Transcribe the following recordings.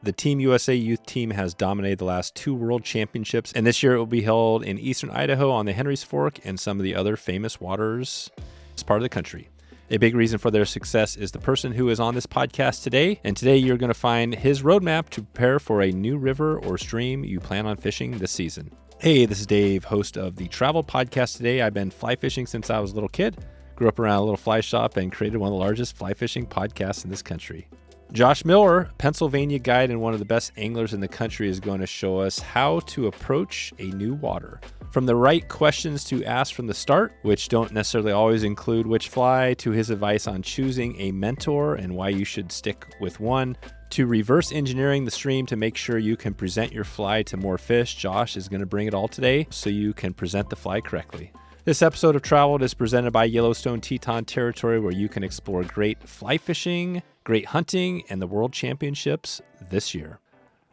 The Team USA youth team has dominated the last 2 world championships, and this year it will be held in eastern Idaho on the Henry's Fork and some of the other famous waters in this part of the country. A big reason for their success is the person who is on this podcast today, and today you're going to find his roadmap to prepare for a new river or stream you plan on fishing this season. Hey, this is Dave, host of the Travel Podcast Today. I've been fly fishing since I was a little kid, grew up around a little fly shop, and created one of the largest fly fishing podcasts in this country. Josh Miller, Pennsylvania guide and one of the best anglers in the country, is going to show us how to approach a new water. From the right questions to ask from the start, which don't necessarily always include which fly, to his advice on choosing a mentor and why you should stick with one, to reverse engineering the stream to make sure you can present your fly to more fish. Josh is going to bring it all today so you can present the fly correctly. This episode of Traveled is presented by Yellowstone Teton territory, where you can explore great fly fishing, great hunting, and the World Championships this year.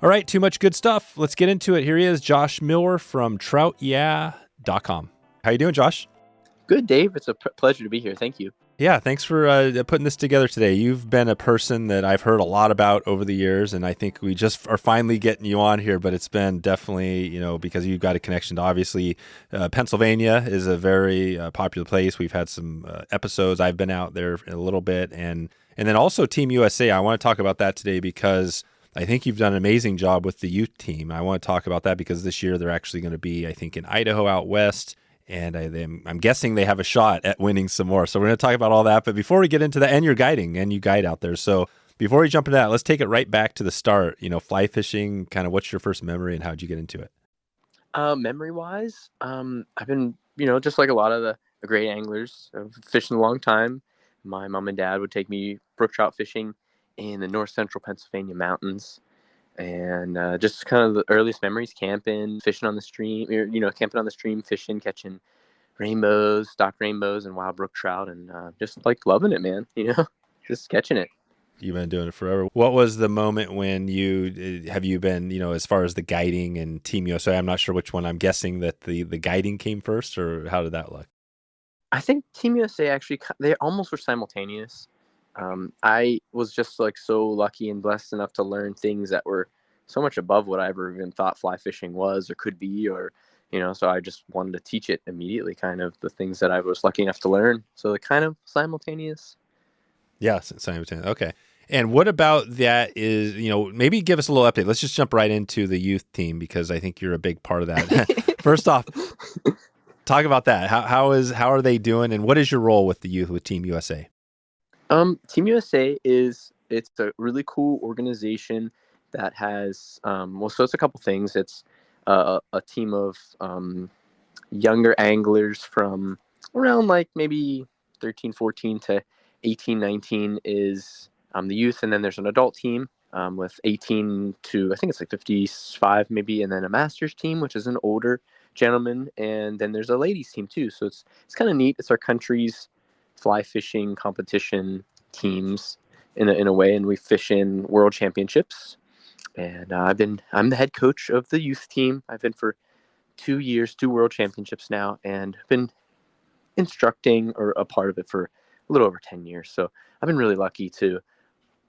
All right, too much good stuff. Let's get into it. Here he is, Josh Miller from troutyeah.com. How you doing, Josh? Good, Dave. It's a pleasure to be here. Thank you. Yeah, thanks for putting this together today. You've been a person that I've heard a lot about over the years, and I think we just are finally getting you on here, but it's been definitely, because you've got a connection to, obviously, Pennsylvania is a very popular place. We've had some episodes. I've been out there a little bit, and then also Team USA. I want to talk about that today because I think you've done an amazing job with the youth team. I want to talk about that because this year they're actually going to be, I think, in Idaho out west. And I'm guessing they have a shot at winning some more. So we're going to talk about all that. But before we get into that, and you're guiding, and you guide out there. So before we jump into that, let's take it right back to the start. Fly fishing, kind of what's your first memory and how'd you get into it? Memory-wise, I've been, just like a lot of the great anglers, I've fished a long time. My mom and dad would take me brook trout fishing in the north central Pennsylvania mountains. And just kind of the earliest memories, camping, fishing on the stream, camping on the stream, fishing, catching rainbows, stock rainbows, and wild brook trout, and just like loving it, man, just catching it. You've been doing it forever. What was the moment when have you been, as far as the guiding and Team USA, I'm not sure which one, I'm guessing that the guiding came first, or how did that look? I think Team USA actually, they almost were simultaneous. I was just like so lucky and blessed enough to learn things that were so much above what I ever even thought fly fishing was or could be, or, so I just wanted to teach it immediately, kind of the things that I was lucky enough to learn. So they're kind of simultaneous. Yes, simultaneous. Okay. And what about that is, maybe give us a little update. Let's just jump right into the youth team because I think you're a big part of that. First off, talk about that. How are they doing, and what is your role with the youth with Team USA? Team USA it's a really cool organization that has, so it's a couple things. It's a team of younger anglers from around like maybe 13, 14 to 18, 19 is the youth. And then there's an adult team with 18 to, I think it's like 55 maybe. And then a master's team, which is an older gentleman. And then there's a ladies team too. So it's kind of neat. It's our country's fly fishing competition teams in a way, and we fish in world championships. And I'm the head coach of the youth team. I've been for 2 years, 2 world championships now, and been instructing or a part of it for a little over 10 years. So I've been really lucky to,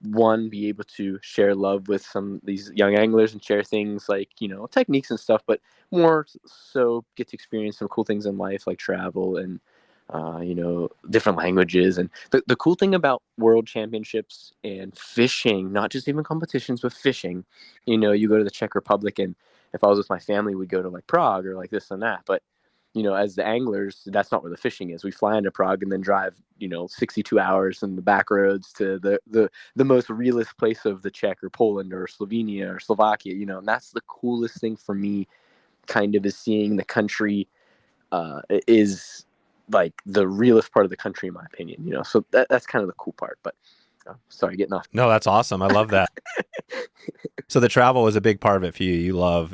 one, be able to share love with some of these young anglers and share things like, techniques and stuff, but more so get to experience some cool things in life like travel and different languages. And the cool thing about world championships and fishing, not just even competitions, but fishing, you go to the Czech Republic, and if I was with my family, we'd go to like Prague or like this and that. But, as the anglers, that's not where the fishing is. We fly into Prague and then drive, 62 hours in the back roads to the most realist place of the Czech or Poland or Slovenia or Slovakia, and that's the coolest thing for me, kind of, is seeing the country is like the realest part of the country, in my opinion, so that's kind of the cool part. But sorry, getting off. No, that's awesome. I love that. So the travel is a big part of it for you.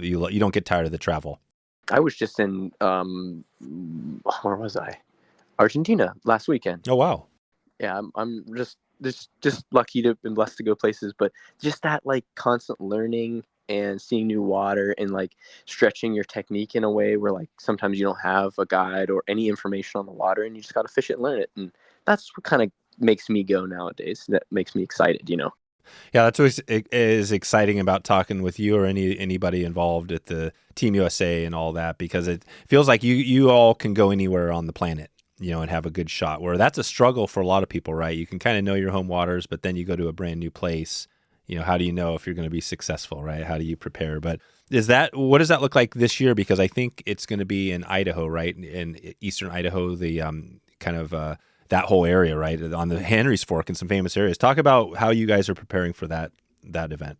You don't get tired of the travel. I was just in where was I? Argentina last weekend. Oh wow. Yeah, I'm just lucky to have been blessed to go places, but just that like constant learning and seeing new water and like stretching your technique in a way where like sometimes you don't have a guide or any information on the water, and you just got to fish it and learn it. And that's what kind of makes me go nowadays. That makes me excited, Yeah, that's what is exciting about talking with you or anybody involved at the Team USA and all that, because it feels like you all can go anywhere on the planet, and have a good shot. Where that's a struggle for a lot of people, right? You can kind of know your home waters, but then you go to a brand new place. How do you know if you're going to be successful, right? How do you prepare? But what does that look like this year? Because I think it's going to be in Idaho, right? In eastern Idaho, the kind of that whole area, right, on the Henry's Fork and some famous areas. Talk about how you guys are preparing for that event.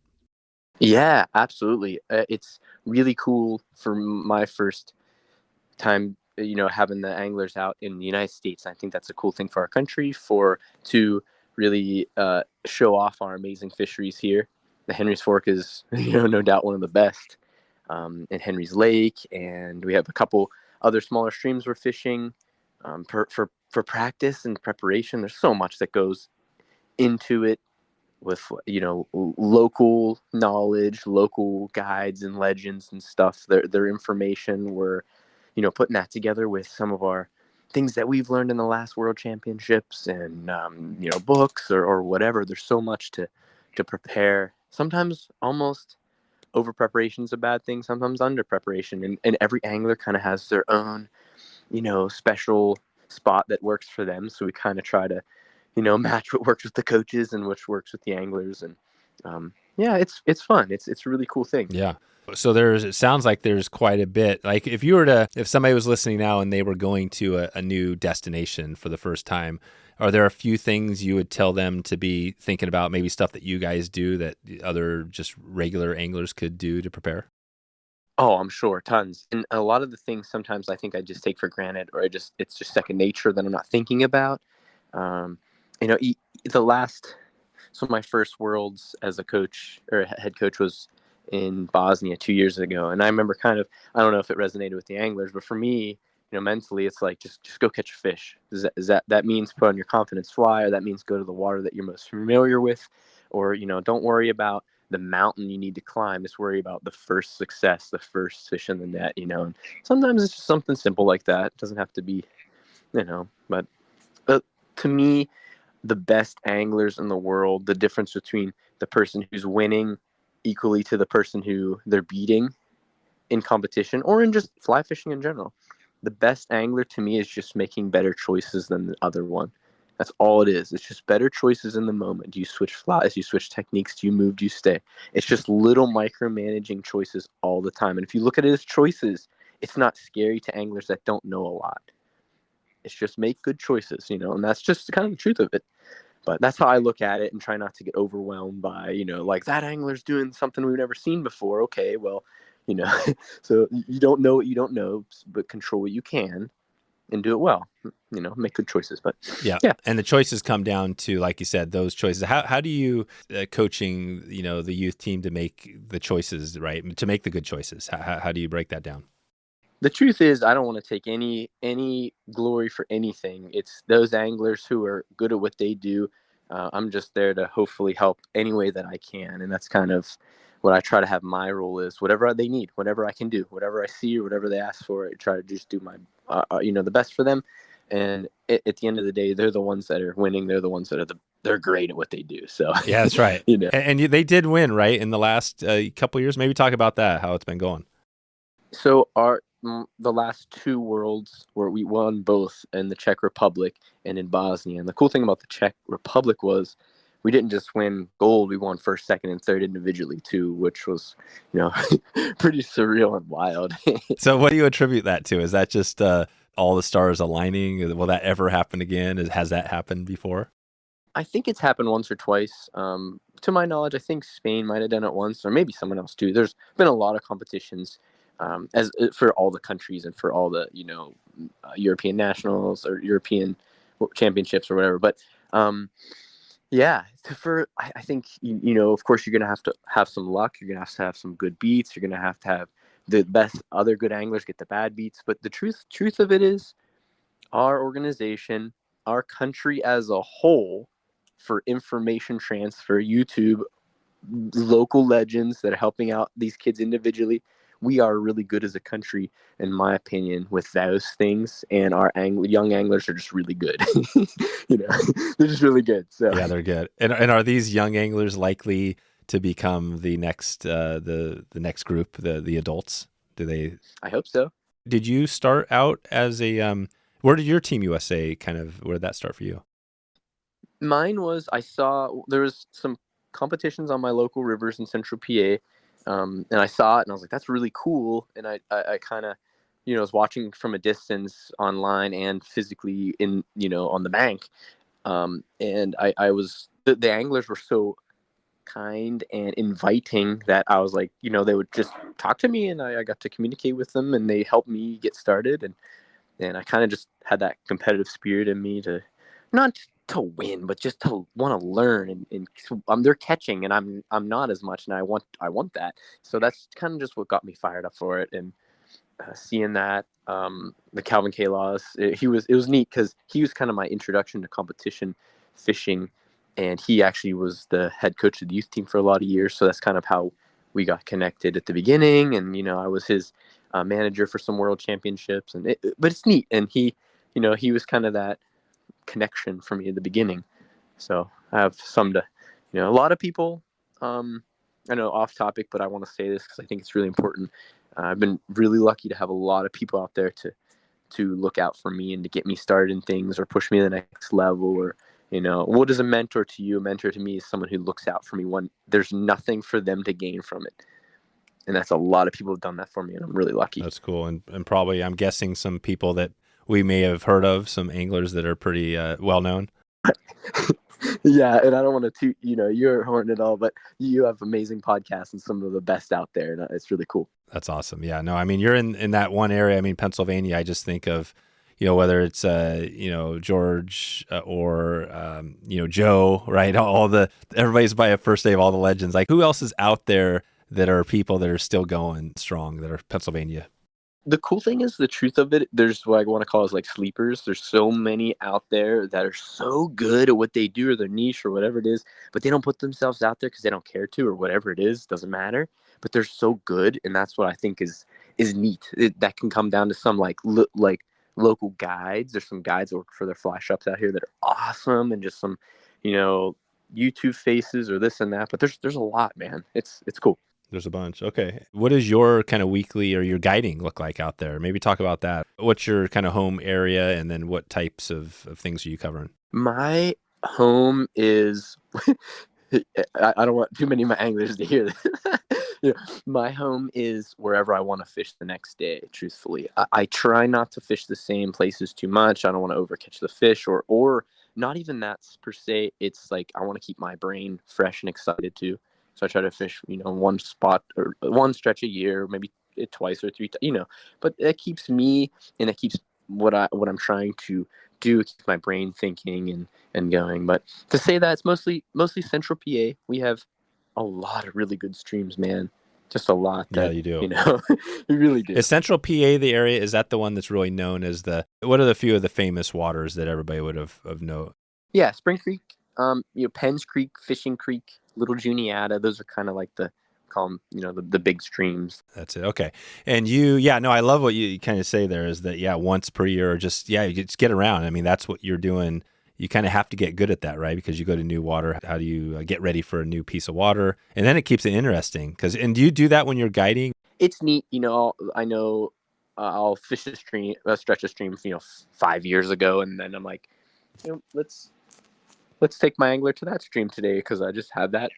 Yeah, absolutely. It's really cool for my first time, having the anglers out in the United States. I think that's a cool thing for our country to really show off our amazing fisheries here. The Henry's Fork is, no doubt one of the best. In Henry's Lake, and we have a couple other smaller streams we're fishing for practice and preparation. There's so much that goes into it with local knowledge, local guides and legends and stuff. Their information. We're putting that together with some of our things that we've learned in the last World Championships and books or whatever. There's so much to prepare. Sometimes almost over preparation is a bad thing. Sometimes under preparation, and every angler kind of has their own special spot that works for them. So we kind of try to match what works with the coaches and which works with the anglers. And yeah, it's fun. It's a really cool thing. Yeah. So it sounds like there's quite a bit. Like if somebody was listening now and they were going to a new destination for the first time, are there a few things you would tell them to be thinking about, maybe stuff that you guys do that other just regular anglers could do to prepare? Oh, I'm sure, tons. And a lot of the things sometimes I think I just take for granted, or it's just second nature that I'm not thinking about. Um, you know, the last So my first worlds as a coach or head coach was in Bosnia 2 years ago, and I remember I don't know if it resonated with the anglers, but for me, mentally, it's like just go catch a fish. That means put on your confidence fly, or that means go to the water that you're most familiar with, or don't worry about the mountain you need to climb. Just worry about the first success, the first fish in the net. And sometimes it's just something simple like that. It doesn't have to be, but to me, the best anglers in the world, the difference between the person who's winning equally to the person who they're beating in competition or in just fly fishing in general. The best angler to me is just making better choices than the other one. That's all it is. It's just better choices in the moment. Do you switch flies? Do you switch techniques? Do you move? Do you stay? It's just little micromanaging choices all the time. And if you look at it as choices, it's not scary to anglers that don't know a lot. It's just make good choices, and that's just kind of the truth of it. But that's how I look at it and try not to get overwhelmed by, like that angler's doing something we've never seen before. Okay, well, you know, so you don't know what you don't know, but control what you can and do it well. Make good choices. But Yeah. yeah. And the choices come down to, like you said, those choices. How do you coaching, the youth team to make the choices, right? To make the good choices. How do you break that down? The truth is, I don't want to take any glory for anything. It's those anglers who are good at what they do. I'm just there to hopefully help any way that I can, and that's kind of what I try to have my role is. Whatever they need, whatever I can do, whatever I see, or whatever they ask for, I try to just do my the best for them. And at the end of the day, they're the ones that are winning. They're the ones that they're great at what they do. So Yeah, that's right. you know. And they did win, right, in the last couple of years. Maybe talk about that, how it's been going. So the last two worlds where we won both in the Czech Republic and in Bosnia. And the cool thing about the Czech Republic was we didn't just win gold, we won first, second, and third individually too, which was, pretty surreal and wild. So what do you attribute that to? Is that just all the stars aligning? Will that ever happen again? Has that happened before? I think it's happened once or twice. To my knowledge, I think Spain might have done it once, or maybe someone else too. There's been a lot of competitions, as for all the countries and for all the European nationals or European championships or whatever. But yeah, I think of course you're gonna have to have some luck. You're gonna have to have some good beats. You're gonna have to have the best other good anglers get the bad beats. But the truth of it is, our organization, our country as a whole, for information transfer, YouTube, local legends that are helping out these kids individually. we are really good as a country, in my opinion, with those things. And our young anglers are just really good. They're just really good. So Yeah, they're good. And are these young anglers likely to become the next the next group, the adults? Do they? I hope so. Did you start out as a where did your Team USA where did that start for you? Mine was, I saw there was some competitions on my local rivers in Central PA, and I saw it and I was like, that's really cool. And I kind of, was watching from a distance online and physically on the bank. And I was the anglers were so kind and inviting that I was like, they would just talk to me, and I got to communicate with them, and they helped me get started. And I kind of just had that competitive spirit in me to not to win, but just to want to learn. And they're catching, and I'm not as much, and I want that. So that's kind of just what got me fired up for it. And seeing that the Calvin K. Laws, it was neat because he was kind of my introduction to competition fishing, and he actually was the head coach of the youth team for a lot of years. So that's kind of how we got connected at the beginning. And I was his manager for some world championships, but it's neat. And he was kind of that connection for me at the beginning. So I have some to, a lot of people. I know off topic, but I want to say this because I think it's really important. I've been really lucky to have a lot of people out there to look out for me and to get me started in things or push me to the next level. Or what is a mentor to you? A mentor to me is someone who looks out for me when there's nothing for them to gain from it. And that's a lot of people have done that for me, and I'm really lucky. That's cool. And probably, I'm guessing, some people that we may have heard of, some anglers that are pretty well known. Yeah, and I don't want to toot, your horn at all, but you have amazing podcasts and some of the best out there, and it's really cool. That's awesome. Yeah, no, I mean, you're in that one area. I mean, Pennsylvania, I just think of, whether it's, George or, Joe, right? Everybody's by a first name, all the legends. Like, who else is out there that are people that are still going strong that are Pennsylvania? The cool thing is, the truth of it, there's what I want to call is like sleepers. There's so many out there that are so good at what they do, or their niche, or whatever it is, but they don't put themselves out there because they don't care to, or whatever it is, doesn't matter. But they're so good, and that's what I think is neat. That can come down to some like local guides. There's some guides that work for their fly shops out here that are awesome, and just some, YouTube faces or this and that. But there's a lot, man. It's cool. There's a bunch. Okay. What does your kind of weekly or your guiding look like out there? Maybe talk about that. What's your kind of home area, and then what types of things are you covering? My home is I don't want too many of my anglers to hear this. My home is wherever I want to fish the next day, truthfully. I try not to fish the same places too much. I don't want to overcatch the fish, or not even that per se. It's like I want to keep my brain fresh and excited too. So I try to fish, one spot or one stretch a year, maybe twice or three, but that keeps me, and it keeps what I'm trying to do, keep my brain thinking and going. But to say that, it's mostly Central PA. We have a lot of really good streams, man. Just a lot. Yeah, you do. You really do. Is Central PA the area? Is that the one that's really known as what are the few of the famous waters that everybody would have known? Yeah, Spring Creek, Penn's Creek, Fishing Creek, Little Juniata. Those are kind of like call them, the big streams. That's it. Okay. And I love what you kind of say there is that, once per year, or just, you just get around. I mean, that's what you're doing. You kind of have to get good at that, right? Because you go to new water. How do you get ready for a new piece of water? And then it keeps it interesting. And do you do that when you're guiding? It's neat. I know I'll fish a stretch of stream, 5 years ago. And then I'm like, let's take my angler to that stream today, because I just have that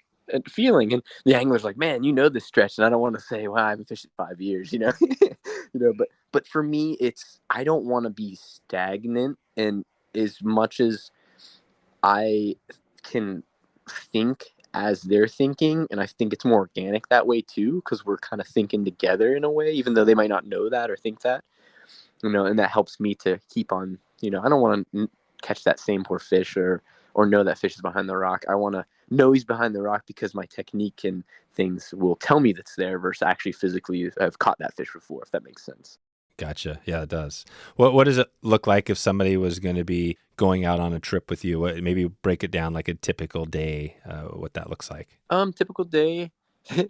feeling. And the angler's like, man, this stretch. And I don't want to say, well, I haven't fished it 5 years, but for me, I don't want to be stagnant. And as much as I can think as they're thinking, and I think it's more organic that way too, because we're kind of thinking together in a way, even though they might not know that or think that, and that helps me to keep on, I don't want to catch that same poor fish, or know that fish is behind the rock. I want to know he's behind the rock because my technique and things will tell me that's there, versus actually physically have caught that fish before, if that makes sense. Gotcha. Yeah, it does. What does it look like if somebody was going to be going out on a trip with you? Maybe break it down like a typical day, what that looks like. Typical day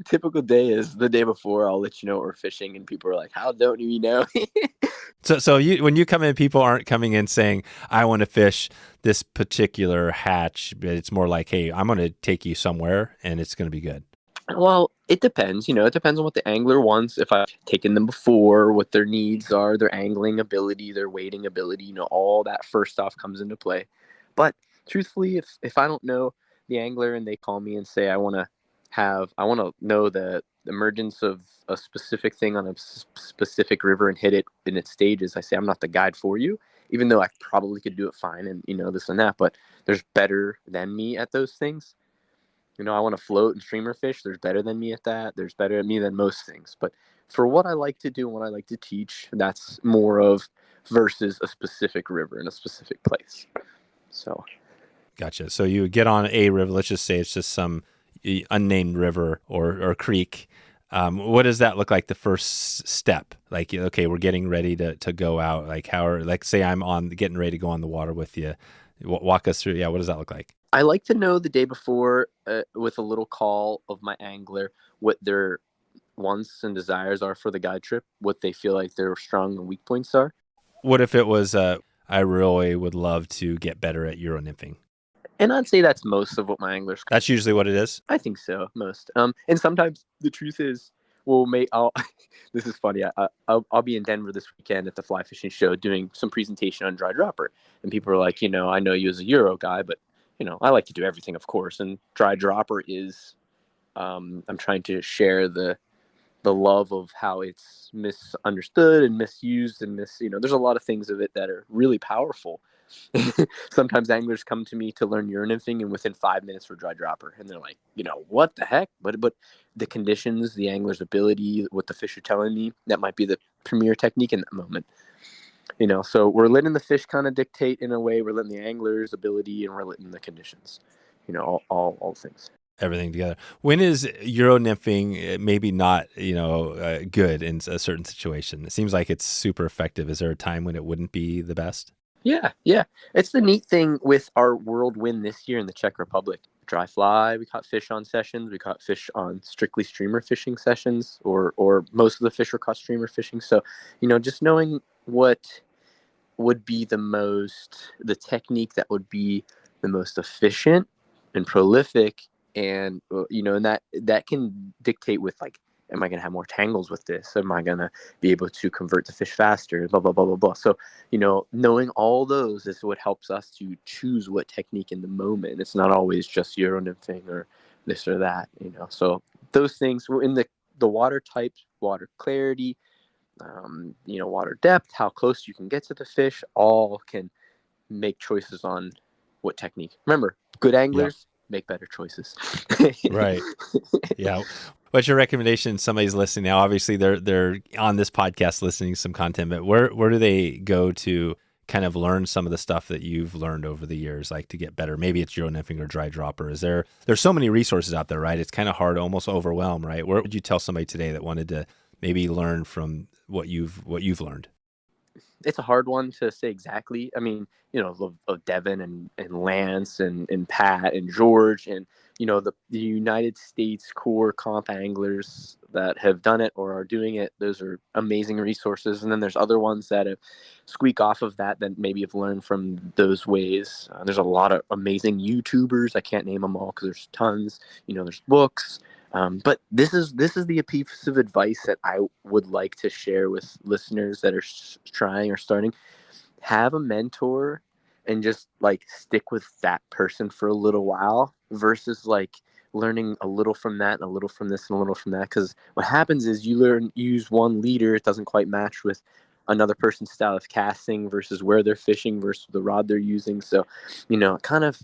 typical day is the day before. I'll let you know what we're fishing, and people are like, "How don't you know?" So when you come in, people aren't coming in saying, "I want to fish this particular hatch," but it's more like, "Hey, I'm going to take you somewhere, and it's going to be good." Well, it depends. It depends on what the angler wants. If I've taken them before, what their needs are, their angling ability, their wading ability. All that first off comes into play. But truthfully, if I don't know the angler and they call me and say I want to know the emergence of a specific thing on a specific river and hit it in its stages, I say I'm not the guide for you, even though I probably could do it fine and this and that. But there's better than me at those things. I want to float and streamer fish. There's better than me at that. There's better at me than most things. But for what I like to do and what I like to teach, that's more of versus a specific river in a specific place. So, Gotcha. So you get on a river. Let's just say it's just some unnamed river or creek. What does that look like? The first step, like, okay, we're getting ready to go out. Like say I'm getting ready to go on the water with you. Walk us through. Yeah, what does that look like? I like to know the day before with a little call of my angler what their wants and desires are for the guide trip, what they feel like their strong and weak points are. What if it was, I really would love to get better at Euro nymphing? And I'd say that's most of what my anglers. That's usually what it is. I think so, most. And sometimes the truth is, well, I'll. This is funny. I'll be in Denver this weekend at the fly fishing show doing some presentation on dry dropper, and people are like, I know you as a Euro guy, but I like to do everything, of course. And dry dropper is, I'm trying to share the love of how it's misunderstood and misused and there's a lot of things of it that are really powerful. Sometimes anglers come to me to learn Euro nymphing and within 5 minutes we're dry dropper and they're like, what the heck? But the conditions, the angler's ability, what the fish are telling me, that might be the premier technique in that moment. So we're letting the fish kind of dictate in a way, we're letting the angler's ability and we're letting the conditions, all things. Everything together. When is Euro nymphing maybe not, good in a certain situation? It seems like it's super effective. Is there a time when it wouldn't be the best? Yeah. It's the neat thing with our world win this year in the Czech Republic. Dry fly, we caught fish on sessions. We caught fish on strictly streamer fishing sessions, or most of the fish were caught streamer fishing. So, just knowing what would be the technique that would be the most efficient and prolific, and and that can dictate with like, am I going to have more tangles with this? Am I going to be able to convert the fish faster? Blah blah blah blah blah. So knowing all those is what helps us to choose what technique in the moment. It's not always just Euro nymphing or this or that. So those things were in the water type, water clarity, water depth, how close you can get to the fish, all can make choices on what technique. Remember, good anglers make better choices. Right. Yeah. What's your recommendation? Somebody's listening now. Obviously, they're on this podcast listening to some content, but where do they go to kind of learn some of the stuff that you've learned over the years, like to get better? Maybe it's Euro nymphing or dry dropper. There's so many resources out there, right? It's kind of hard to almost overwhelm, right? Where would you tell somebody today that wanted to maybe learn from what you've learned? It's a hard one to say exactly. I mean, of Devin and Lance and Pat and George and the United States core comp anglers that have done it or are doing it. Those are amazing resources. And then there's other ones that have squeak off of that maybe have learned from those ways. There's a lot of amazing YouTubers. I can't name them all because there's tons. There's books. But this is the piece of advice that I would like to share with listeners that are trying or starting. Have a mentor and just like stick with that person for a little while versus like learning a little from that and a little from this and a little from that. Because what happens is you use one leader, it doesn't quite match with another person's style of casting versus where they're fishing versus the rod they're using. So, kind of,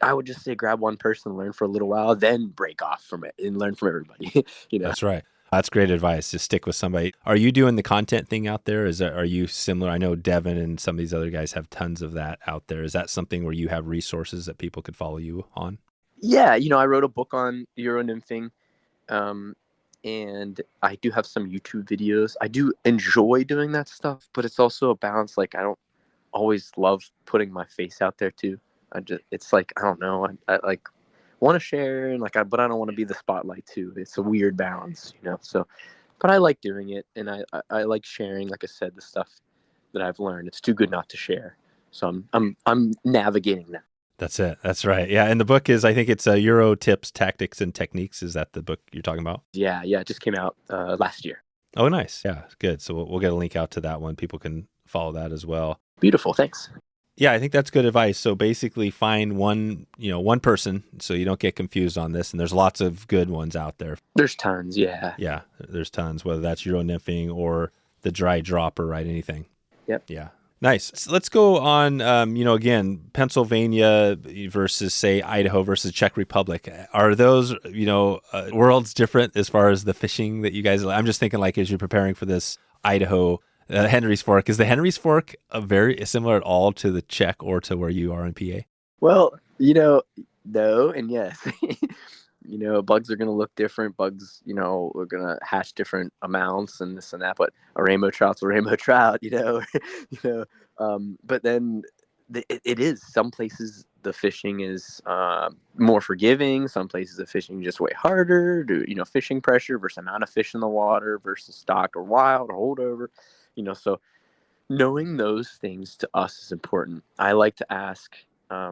I would just say grab one person, learn for a little while, then break off from it and learn from everybody. That's right. That's great advice. Just stick with somebody. Are you doing the content thing out there? Are you similar? I know Devin and some of these other guys have tons of that out there. Is that something where you have resources that people could follow you on? Yeah, I wrote a book on Euro nymphing, and I do have some YouTube videos. I do enjoy doing that stuff, but it's also a balance. Like I don't always love putting my face out there too. It's like I don't know. I like want to share, and but I don't want to be the spotlight too. It's a weird balance, So, but I like doing it, and I like sharing. Like I said, the stuff that I've learned. It's too good not to share. So I'm navigating that. That's it. That's right. Yeah. And the book is, I think it's Euro Tips, Tactics, and Techniques. Is that the book you're talking about? Yeah, it just came out last year. Oh, nice. Yeah, good. So we'll get a link out to that one. People can follow that as well. Beautiful. Thanks. Yeah, I think that's good advice. So basically find one person so you don't get confused on this. And there's lots of good ones out there. There's tons. Yeah. Yeah, there's tons, whether that's Euro Nymphing or the dry dropper, right? Anything. Yep. Yeah. Nice. So let's go on, again, Pennsylvania versus, say, Idaho versus Czech Republic. Are those, worlds different as far as the fishing that you guys, I'm just thinking like as you're preparing for this Idaho Henry's Fork, is the Henry's Fork very similar at all to the Czech or to where you are in PA? Well, no and yes. Bugs are going to look different. Bugs, are going to hatch different amounts and this and that. But a rainbow trout's a rainbow trout, But then it is. Some places the fishing is more forgiving. Some places the fishing is just way harder. Fishing pressure versus amount of fish in the water versus stocked or wild or holdover. So knowing those things to us is important. I like to ask. I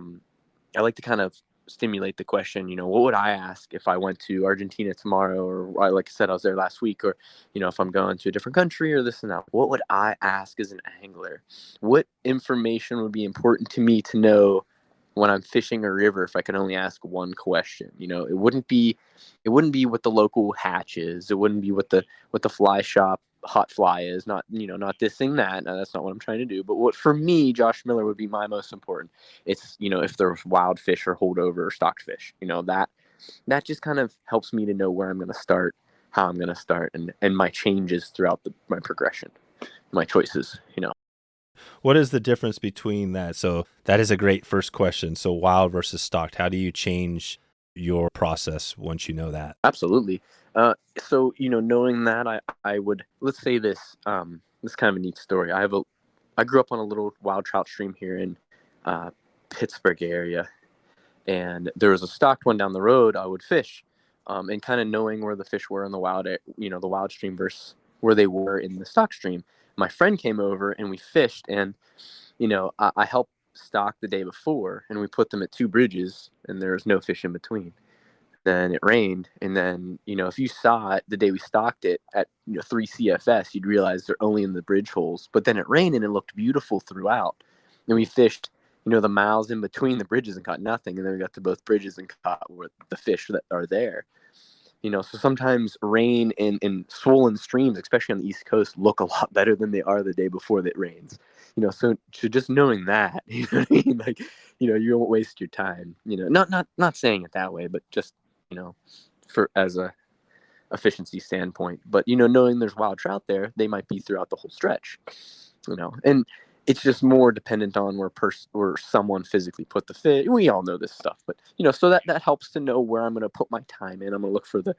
like to kind of stimulate the question, what would I ask if I went to Argentina tomorrow, or like I said, I was there last week, or, if I'm going to a different country or this and that, what would I ask as an angler? What information would be important to me to know when I'm fishing a river if I could only ask one question? It wouldn't be what the local hatch is. It wouldn't be what the fly shop hot fly is. Not dissing that. No, that's not what I'm trying to do. But what for me, Josh Miller, would be my most important. It's if there's wild fish or holdover or stocked fish. That just kind of helps me to know where I'm going to start, how I'm going to start, and my changes throughout my progression, my choices. What is the difference between that? So that is a great first question. So wild versus stocked, how do you change your process once you know that? Absolutely. So knowing that, I would, let's say this. This is kind of a neat story. I grew up on a little wild trout stream here in Pittsburgh area, and there was a stocked one down the road. I would fish, and kind of knowing where the fish were in the the wild stream versus where they were in the stock stream. My friend came over and we fished, and I helped stock the day before, and we put them at two bridges, and there was no fish in between. Then it rained, and then if you saw it the day we stocked it at 3 CFS, you'd realize they're only in the bridge holes. But then it rained and it looked beautiful throughout. And we fished the miles in between the bridges and caught nothing, and then we got to both bridges and caught the fish that are there. So sometimes rain in swollen streams, especially on the East Coast, look a lot better than they are the day before that rains. So just knowing that, you know what I mean? Like, you won't waste your time. Not saying it that way, but just for as a efficiency standpoint. But knowing there's wild trout there, they might be throughout the whole stretch. And it's just more dependent on where someone physically put the fish. We all know this stuff, but so that helps to know where I'm going to put my time in. I'm going to look for the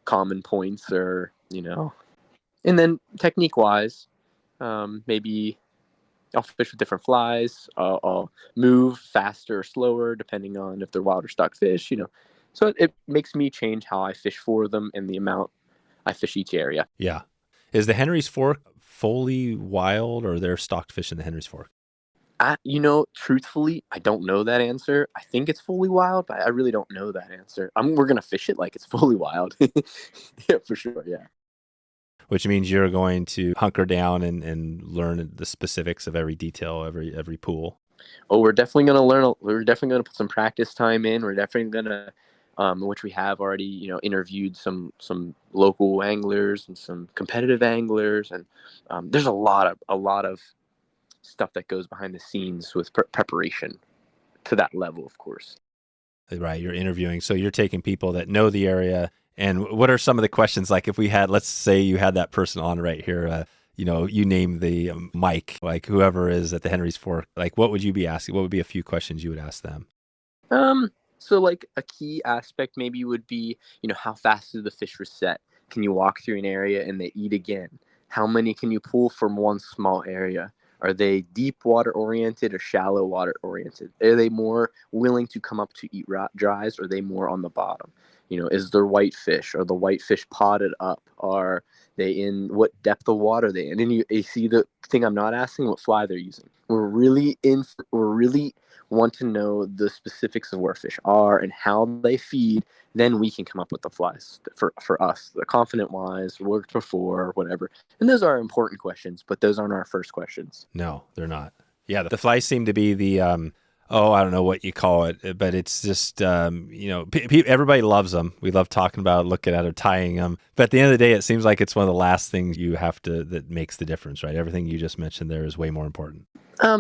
common points, or and then technique wise, maybe I'll fish with different flies. I'll move faster or slower depending on if they're wild or stock fish. So it makes me change how I fish for them and the amount I fish each area. Yeah. Is the Henry's Fork fully wild, or are there stocked fish in the Henry's Fork? Truthfully, I don't know that answer. I think it's fully wild, but I really don't know that answer. We're gonna fish it like it's fully wild. Yeah, for sure. Yeah. Which means you're going to hunker down and learn the specifics of every detail, every pool. Oh, we're definitely gonna learn. We're definitely gonna put some practice time in. We're definitely gonna, which we have already, interviewed some local anglers and some competitive anglers, and there's a lot of stuff that goes behind the scenes with preparation to that level, of course. Right, you're interviewing, so you're taking people that know the area. And what are some of the questions? Like if we had, let's say you had that person on right here, you name the Mike, like whoever is at the Henry's Fork, like what would you be asking? What would be a few questions you would ask them? So like a key aspect maybe would be, how fast do the fish reset? Can you walk through an area and they eat again? How many can you pull from one small area? Are they deep water oriented or shallow water oriented? Are they more willing to come up to eat dries, or are they more on the bottom? Is there whitefish? Are the whitefish potted up? Are they in what depth of water are they in? And you see the thing I'm not asking, what fly they're using. We're really want to know the specifics of where fish are and how they feed. Then we can come up with the flies for us, the confident wise, worked before, whatever. And those are important questions, but those aren't our first questions. No, they're not. Yeah, the flies seem to be the I don't know what you call it, but it's just everybody loves them. We love talking about, looking at them, tying them. But at the end of the day, it seems like it's one of the last things you have to that makes the difference, right? Everything you just mentioned there is way more important.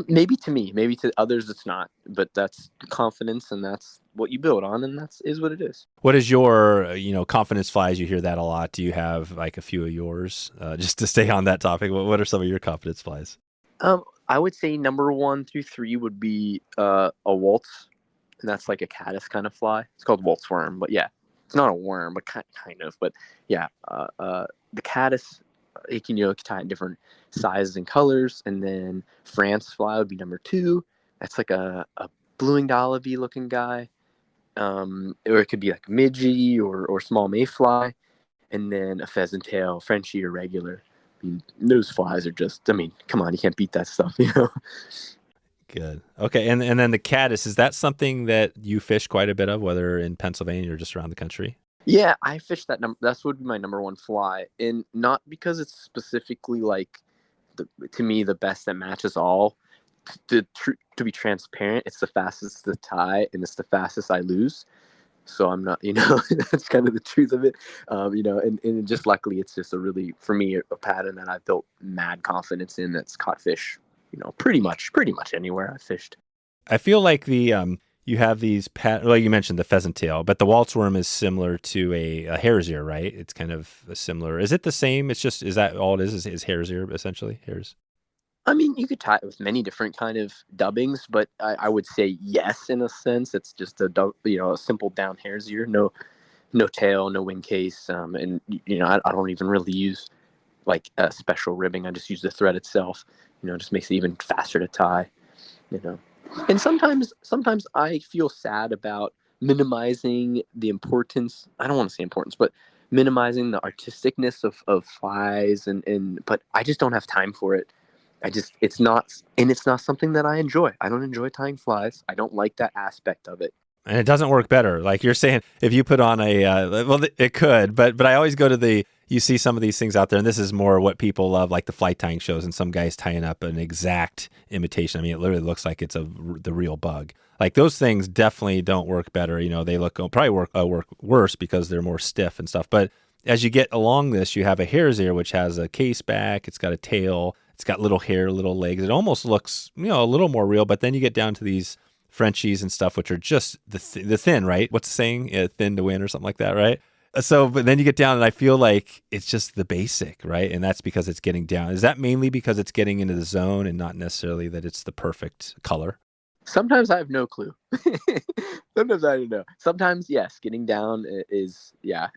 Maybe to me, maybe to others, it's not. But that's confidence, and that's what you build on, and that's is what it is. What is your confidence flies? You hear that a lot. Do you have like a few of yours? Just to stay on that topic, what are some of your confidence flies? I would say number 1 through 3 would be a waltz, and that's like a caddis kind of fly. It's called waltz worm, but yeah, it's not a worm, but kind of. But yeah, the caddis, you can tie in different sizes and colors, and then France fly would be number 2. That's like a blue winged olive looking guy, or it could be like midgey or small mayfly, and then a pheasant tail, Frenchie or regular. I mean, those flies are just, I mean, come on, you can't beat that stuff. Good. Okay, and then the caddis, is that something that you fish quite a bit of, whether in Pennsylvania or just around the country? Yeah, I fish that number. That's would be my number 1 fly, and not because it's specifically like to me the best that matches all. To be transparent, it's the fastest to tie, and it's the fastest I lose. So I'm not, that's kind of the truth of it. And just luckily, it's just a really, for me, a pattern that I've built mad confidence in. That's caught fish, pretty much anywhere I fished. I feel like the you have these well, you mentioned the pheasant tail, but the waltz worm is similar to a hare's ear, right? It's kind of a similar. Is it the same? It's just, is that all it is hare's ear essentially? Hare's. I mean, you could tie it with many different kind of dubbings, but I would say yes in a sense. It's just a simple down hare's ear, no tail, no wing case, and I don't even really use like a special ribbing. I just use the thread itself. It just makes it even faster to tie. You know, and sometimes I feel sad about minimizing the importance. I don't want to say importance, but minimizing the artisticness of flies, and but I just don't have time for it. It's not something that I enjoy. I don't enjoy tying flies. I don't like that aspect of it. And it doesn't work better. Like you're saying, if you put on well, it could, but I always go to you see some of these things out there, and this is more what people love, like the flight tying shows, and some guys tying up an exact imitation. I mean, it literally looks like it's the real bug. Like those things definitely don't work better. They probably work worse because they're more stiff and stuff. But as you get along this, you have a hare's ear, which has a case back. It's got a tail. It's got little hair, little legs. It almost looks, a little more real. But then you get down to these Frenchies and stuff, which are just the thin, right? What's the saying? Thin to win or something like that, right? So, but then you get down and I feel like it's just the basic, right? And that's because it's getting down. Is that mainly because it's getting into the zone and not necessarily that it's the perfect color? Sometimes I have no clue. Sometimes I don't know. Sometimes, yes, getting down is, yeah,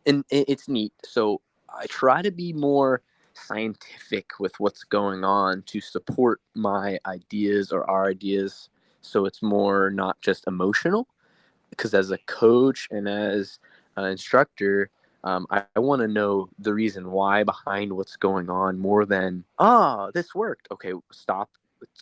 and it's neat. So I try to be more scientific with what's going on to support my ideas or our ideas. So it's more not just emotional, because as a coach and as an instructor, I want to know the reason why behind what's going on more than, this worked. Okay, stop,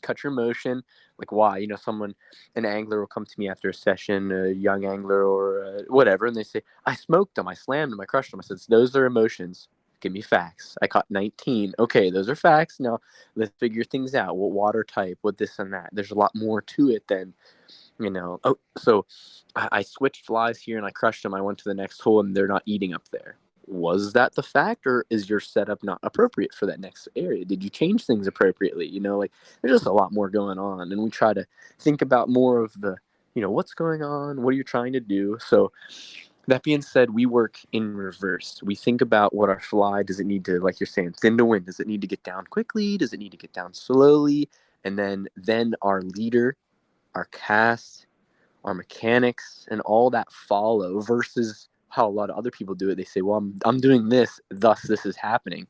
cut your motion. Like, why? An angler will come to me after a session, a young angler or whatever, and they say, I smoked them, I slammed them, I crushed them. I said, those are emotions. Give me facts. I caught 19. Okay, those are facts. Now let's figure things out. What water type, what this and that. There's a lot more to it than, oh, so I switched flies here and I crushed them. I went to the next hole and they're not eating up there. Was that the fact, or is your setup not appropriate for that next area? Did you change things appropriately? Like there's just a lot more going on, and we try to think about more of the, what's going on, what are you trying to do? So that being said, we work in reverse. We think about what our fly, does it need to, like you're saying, thin to win? Does it need to get down quickly? Does it need to get down slowly? And then our leader, our cast, our mechanics, and all that follow, versus how a lot of other people do it. They say, well, I'm doing this, thus this is happening.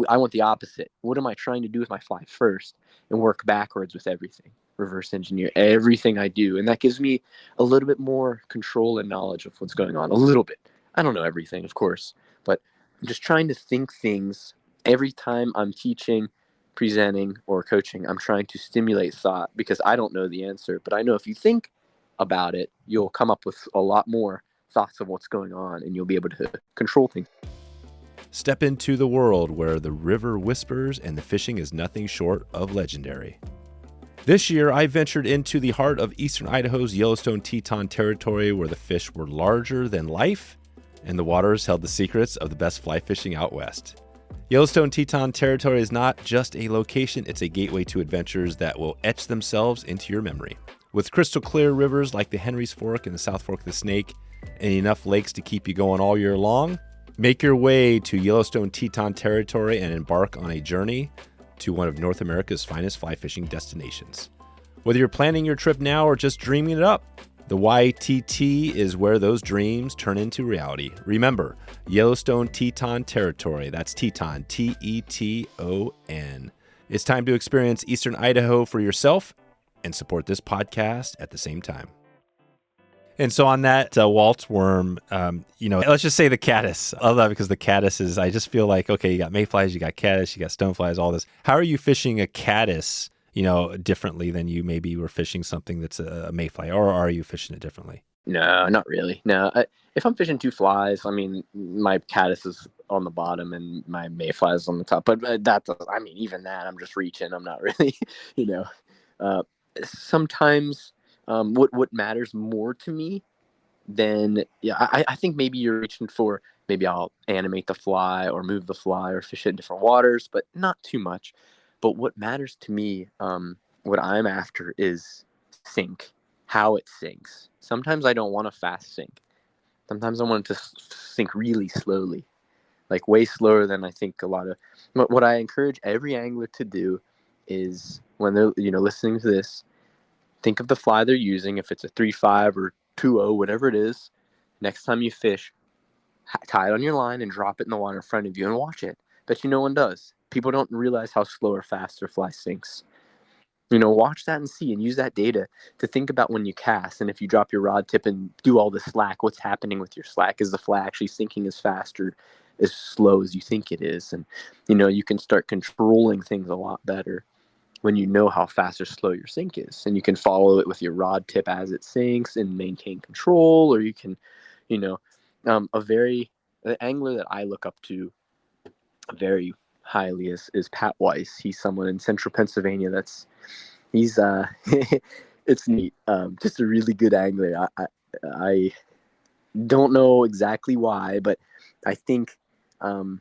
I want the opposite. What am I trying to do with my fly first, and work backwards with everything? Reverse engineer everything I do. And that gives me a little bit more control and knowledge of what's going on. A little bit. I don't know everything, of course, but I'm just trying to think things every time I'm teaching, presenting, or coaching. I'm trying to stimulate thought because I don't know the answer, but I know if you think about it, you'll come up with a lot more thoughts of what's going on, and you'll be able to control things. Step into the world where the river whispers and the fishing is nothing short of legendary. This year, I ventured into the heart of eastern Idaho's Yellowstone Teton territory where the fish were larger than life and the waters held the secrets of the best fly fishing out west. Yellowstone Teton territory is not just a location, it's a gateway to adventures that will etch themselves into your memory. With crystal clear rivers like the Henry's Fork and the South Fork of the Snake, and enough lakes to keep you going all year long, make your way to Yellowstone Teton territory and embark on a journey to one of North America's finest fly fishing destinations. Whether you're planning your trip now or just dreaming it up, the YTT is where those dreams turn into reality. Remember, Yellowstone Teton territory. That's Teton, Teton. It's time to experience Eastern Idaho for yourself and support this podcast at the same time. And so on that waltz worm, let's just say the caddis. I love that because the caddis is, I just feel like, okay, you got mayflies, you got caddis, you got stoneflies, all this. How are you fishing a caddis, differently than you maybe were fishing something that's a mayfly, or are you fishing it differently? No, not really. No, if I'm fishing two flies, I mean, my caddis is on the bottom and my mayfly is on the top. But even that, I'm just reaching. I'm not really, sometimes what matters more to me than, I think maybe you're reaching for, maybe I'll animate the fly or move the fly or fish it in different waters, but not too much. But what matters to me, what I'm after is sink, how it sinks. Sometimes I don't want a fast sink. Sometimes I want it to sink really slowly, like way slower than I think a lot of. What I encourage every angler to do is when they're listening to this, think of the fly they're using. If it's a 3.5 or 2.0, whatever it is, next time you fish, tie it on your line and drop it in the water in front of you and watch it. Bet you no one does. People don't realize how slow or fast their fly sinks. Watch that and see, and use that data to think about when you cast. And if you drop your rod tip and do all the slack, what's happening with your slack? Is the fly actually sinking as fast or as slow as you think it is? And, you can start controlling things a lot better when you know how fast or slow your sink is. And you can follow it with your rod tip as it sinks and maintain control. Or you can, the angler that I look up to very highly is Pat Weiss. He's someone in central Pennsylvania he's it's neat. Just a really good angler. I don't know exactly why, but I think I'm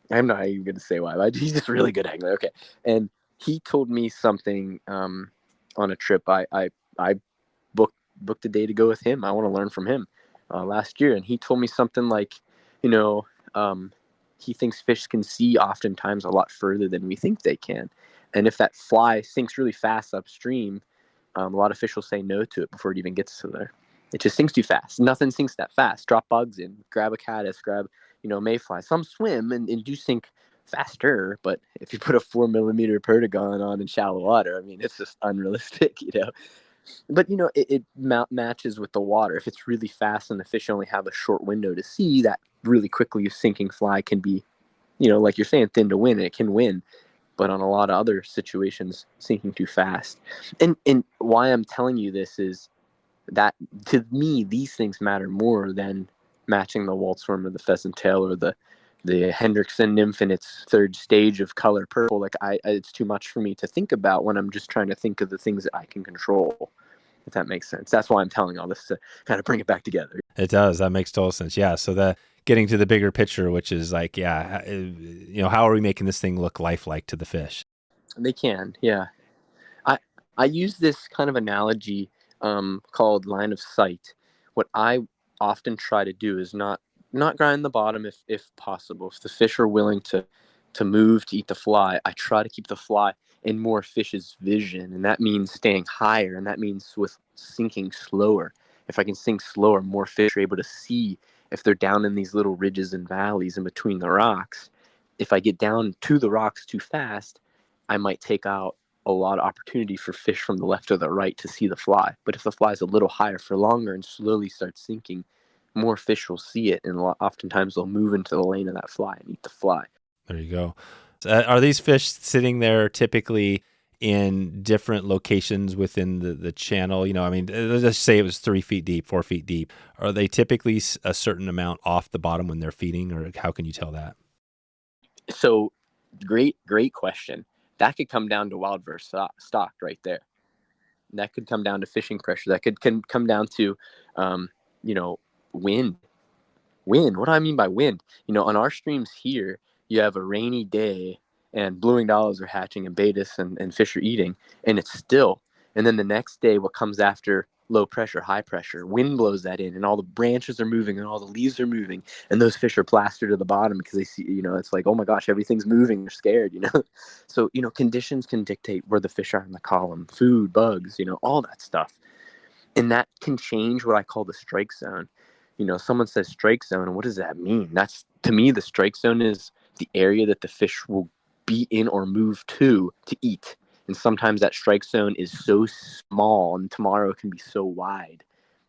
not even going to say why, but he's just a really good angler. Okay. And he told me something on a trip. I booked a day to go with him. I want to learn from him last year. And he told me something like, he thinks fish can see oftentimes a lot further than we think they can. And if that fly sinks really fast upstream, a lot of fish will say no to it before it even gets to there. It just sinks too fast. Nothing sinks that fast. Drop bugs in, grab a caddis, grab, mayfly. Some swim and do sink faster, but if you put a 4mm perdigon on in shallow water, it's just unrealistic, But, it matches with the water. If it's really fast and the fish only have a short window to see, that really quickly sinking fly can be, like you're saying, thin to win. It can win. But on a lot of other situations, sinking too fast. And why I'm telling you this is that, to me, these things matter more than matching the waltz worm or the pheasant tail or the Hendrickson nymph in its third stage of color purple. Like it's too much for me to think about when I'm just trying to think of the things that I can control, if that makes sense. That's why I'm telling all this, to kind of bring it back together. It does. That makes total sense. Yeah. So getting to the bigger picture, which is like, how are we making this thing look lifelike to the fish? They can. Yeah. I use this kind of analogy called line of sight. What I often try to do is not grind the bottom if possible. If the fish are willing to move to eat the fly, I try to keep the fly in more fish's vision, and that means staying higher, and that means with sinking slower. If I can sink slower, more fish are able to see if they're down in these little ridges and valleys in between the rocks. if I get down to the rocks too fast, I might take out a lot of opportunity for fish from the left or the right to see the fly. But if the fly is a little higher for longer and slowly starts sinking, more fish will see it, and oftentimes they'll move into the lane of that fly and eat the fly. There you go. Are these fish sitting there typically in different locations within the channel? I mean, let's say it was 3 feet deep, 4 feet deep. Are they typically a certain amount off the bottom when they're feeding, or how can you tell that? So great question. That could come down to wild versus stocked right there. That could come down to fishing pressure. That could come down to, wind. Wind. What do I mean by wind? On our streams here, you have a rainy day and blueing dollars are hatching and betas and fish are eating, and it's still. And then the next day, what comes after low pressure, high pressure, wind blows that in, and all the branches are moving and all the leaves are moving, and those fish are plastered to the bottom because they see, it's like, oh my gosh, everything's moving. They're scared. So, conditions can dictate where the fish are in the column, food, bugs, all that stuff. And that can change what I call the strike zone. Someone says strike zone, and what does that mean? That's, to me, the strike zone is the area that the fish will be in or move to eat. And sometimes that strike zone is so small, and tomorrow it can be so wide,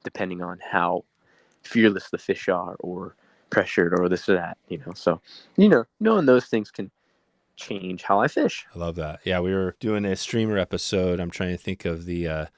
depending on how fearless the fish are, or pressured, or this or that. So knowing those things can change how I fish. I love that. Yeah, we were doing a streamer episode. I'm trying to think of the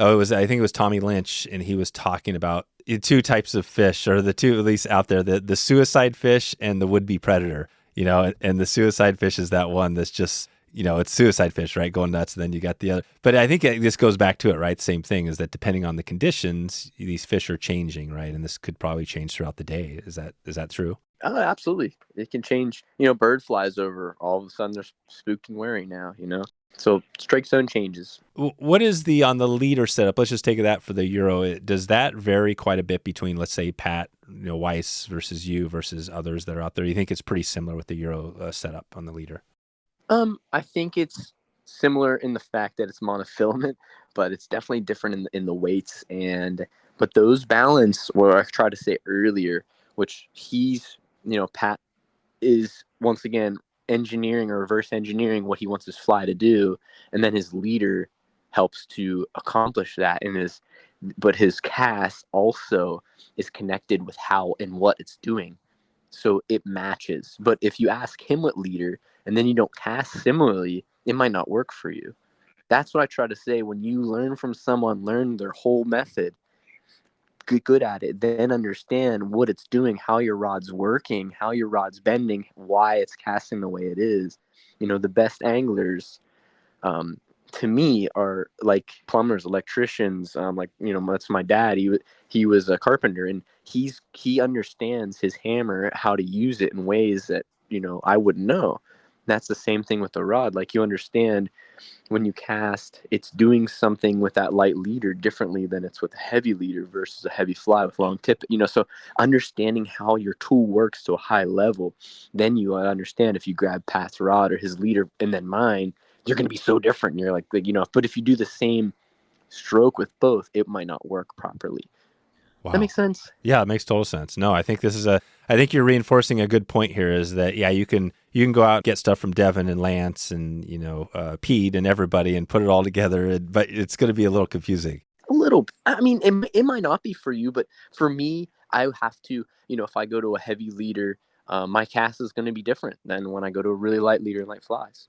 I think it was Tommy Lynch, and he was talking about two types of fish, or the two at least out there, the suicide fish and the would-be predator, and the suicide fish is that one that's just, it's suicide fish, right? Going nuts. And then you got the other. But I think this goes back to it, right? Same thing, is that depending on the conditions, these fish are changing, right? And this could probably change throughout the day. Is that true? Oh, absolutely. It can change. Bird flies over. All of a sudden, they're spooked and wary now. So strike zone changes. What is on the leader setup? Let's just take that for the Euro. Does that vary quite a bit between, let's say, Pat, Weiss versus you versus others that are out there? You think it's pretty similar with the Euro setup on the leader? I think it's similar in the fact that it's monofilament, but it's definitely different in the weights. But those balance, where I tried to say earlier, which Pat is once again engineering or reverse engineering what he wants his fly to do, and then his leader helps to accomplish that. But his cast also is connected with how and what it's doing, so it matches. But if you ask him what leader and then you don't cast similarly, it might not work for you. That's what I try to say. When you learn from someone, learn their whole method, get good at it, then understand what it's doing, how your rod's working, how your rod's bending, why it's casting the way it is. The best anglers, to me, are like plumbers, electricians. That's my dad. He was a carpenter, and he understands his hammer, how to use it in ways that I wouldn't know. That's the same thing with the rod. Like, you understand when you cast, it's doing something with that light leader differently than it's with a heavy leader versus a heavy fly with long tip. So understanding how your tool works to a high level, then you understand if you grab Pat's rod or his leader and then mine, you're going to be so different. And you're like, but if you do the same stroke with both, it might not work properly. Wow. That makes sense. Yeah, it makes total sense. No, I think I think you're reinforcing a good point here, is that, yeah, you can go out and get stuff from Devin and Lance and, Pete and everybody and put it all together, but it's going to be a little confusing. A little. I mean, it might not be for you, but for me, I have to, if I go to a heavy leader, my cast is going to be different than when I go to a really light leader and light flies.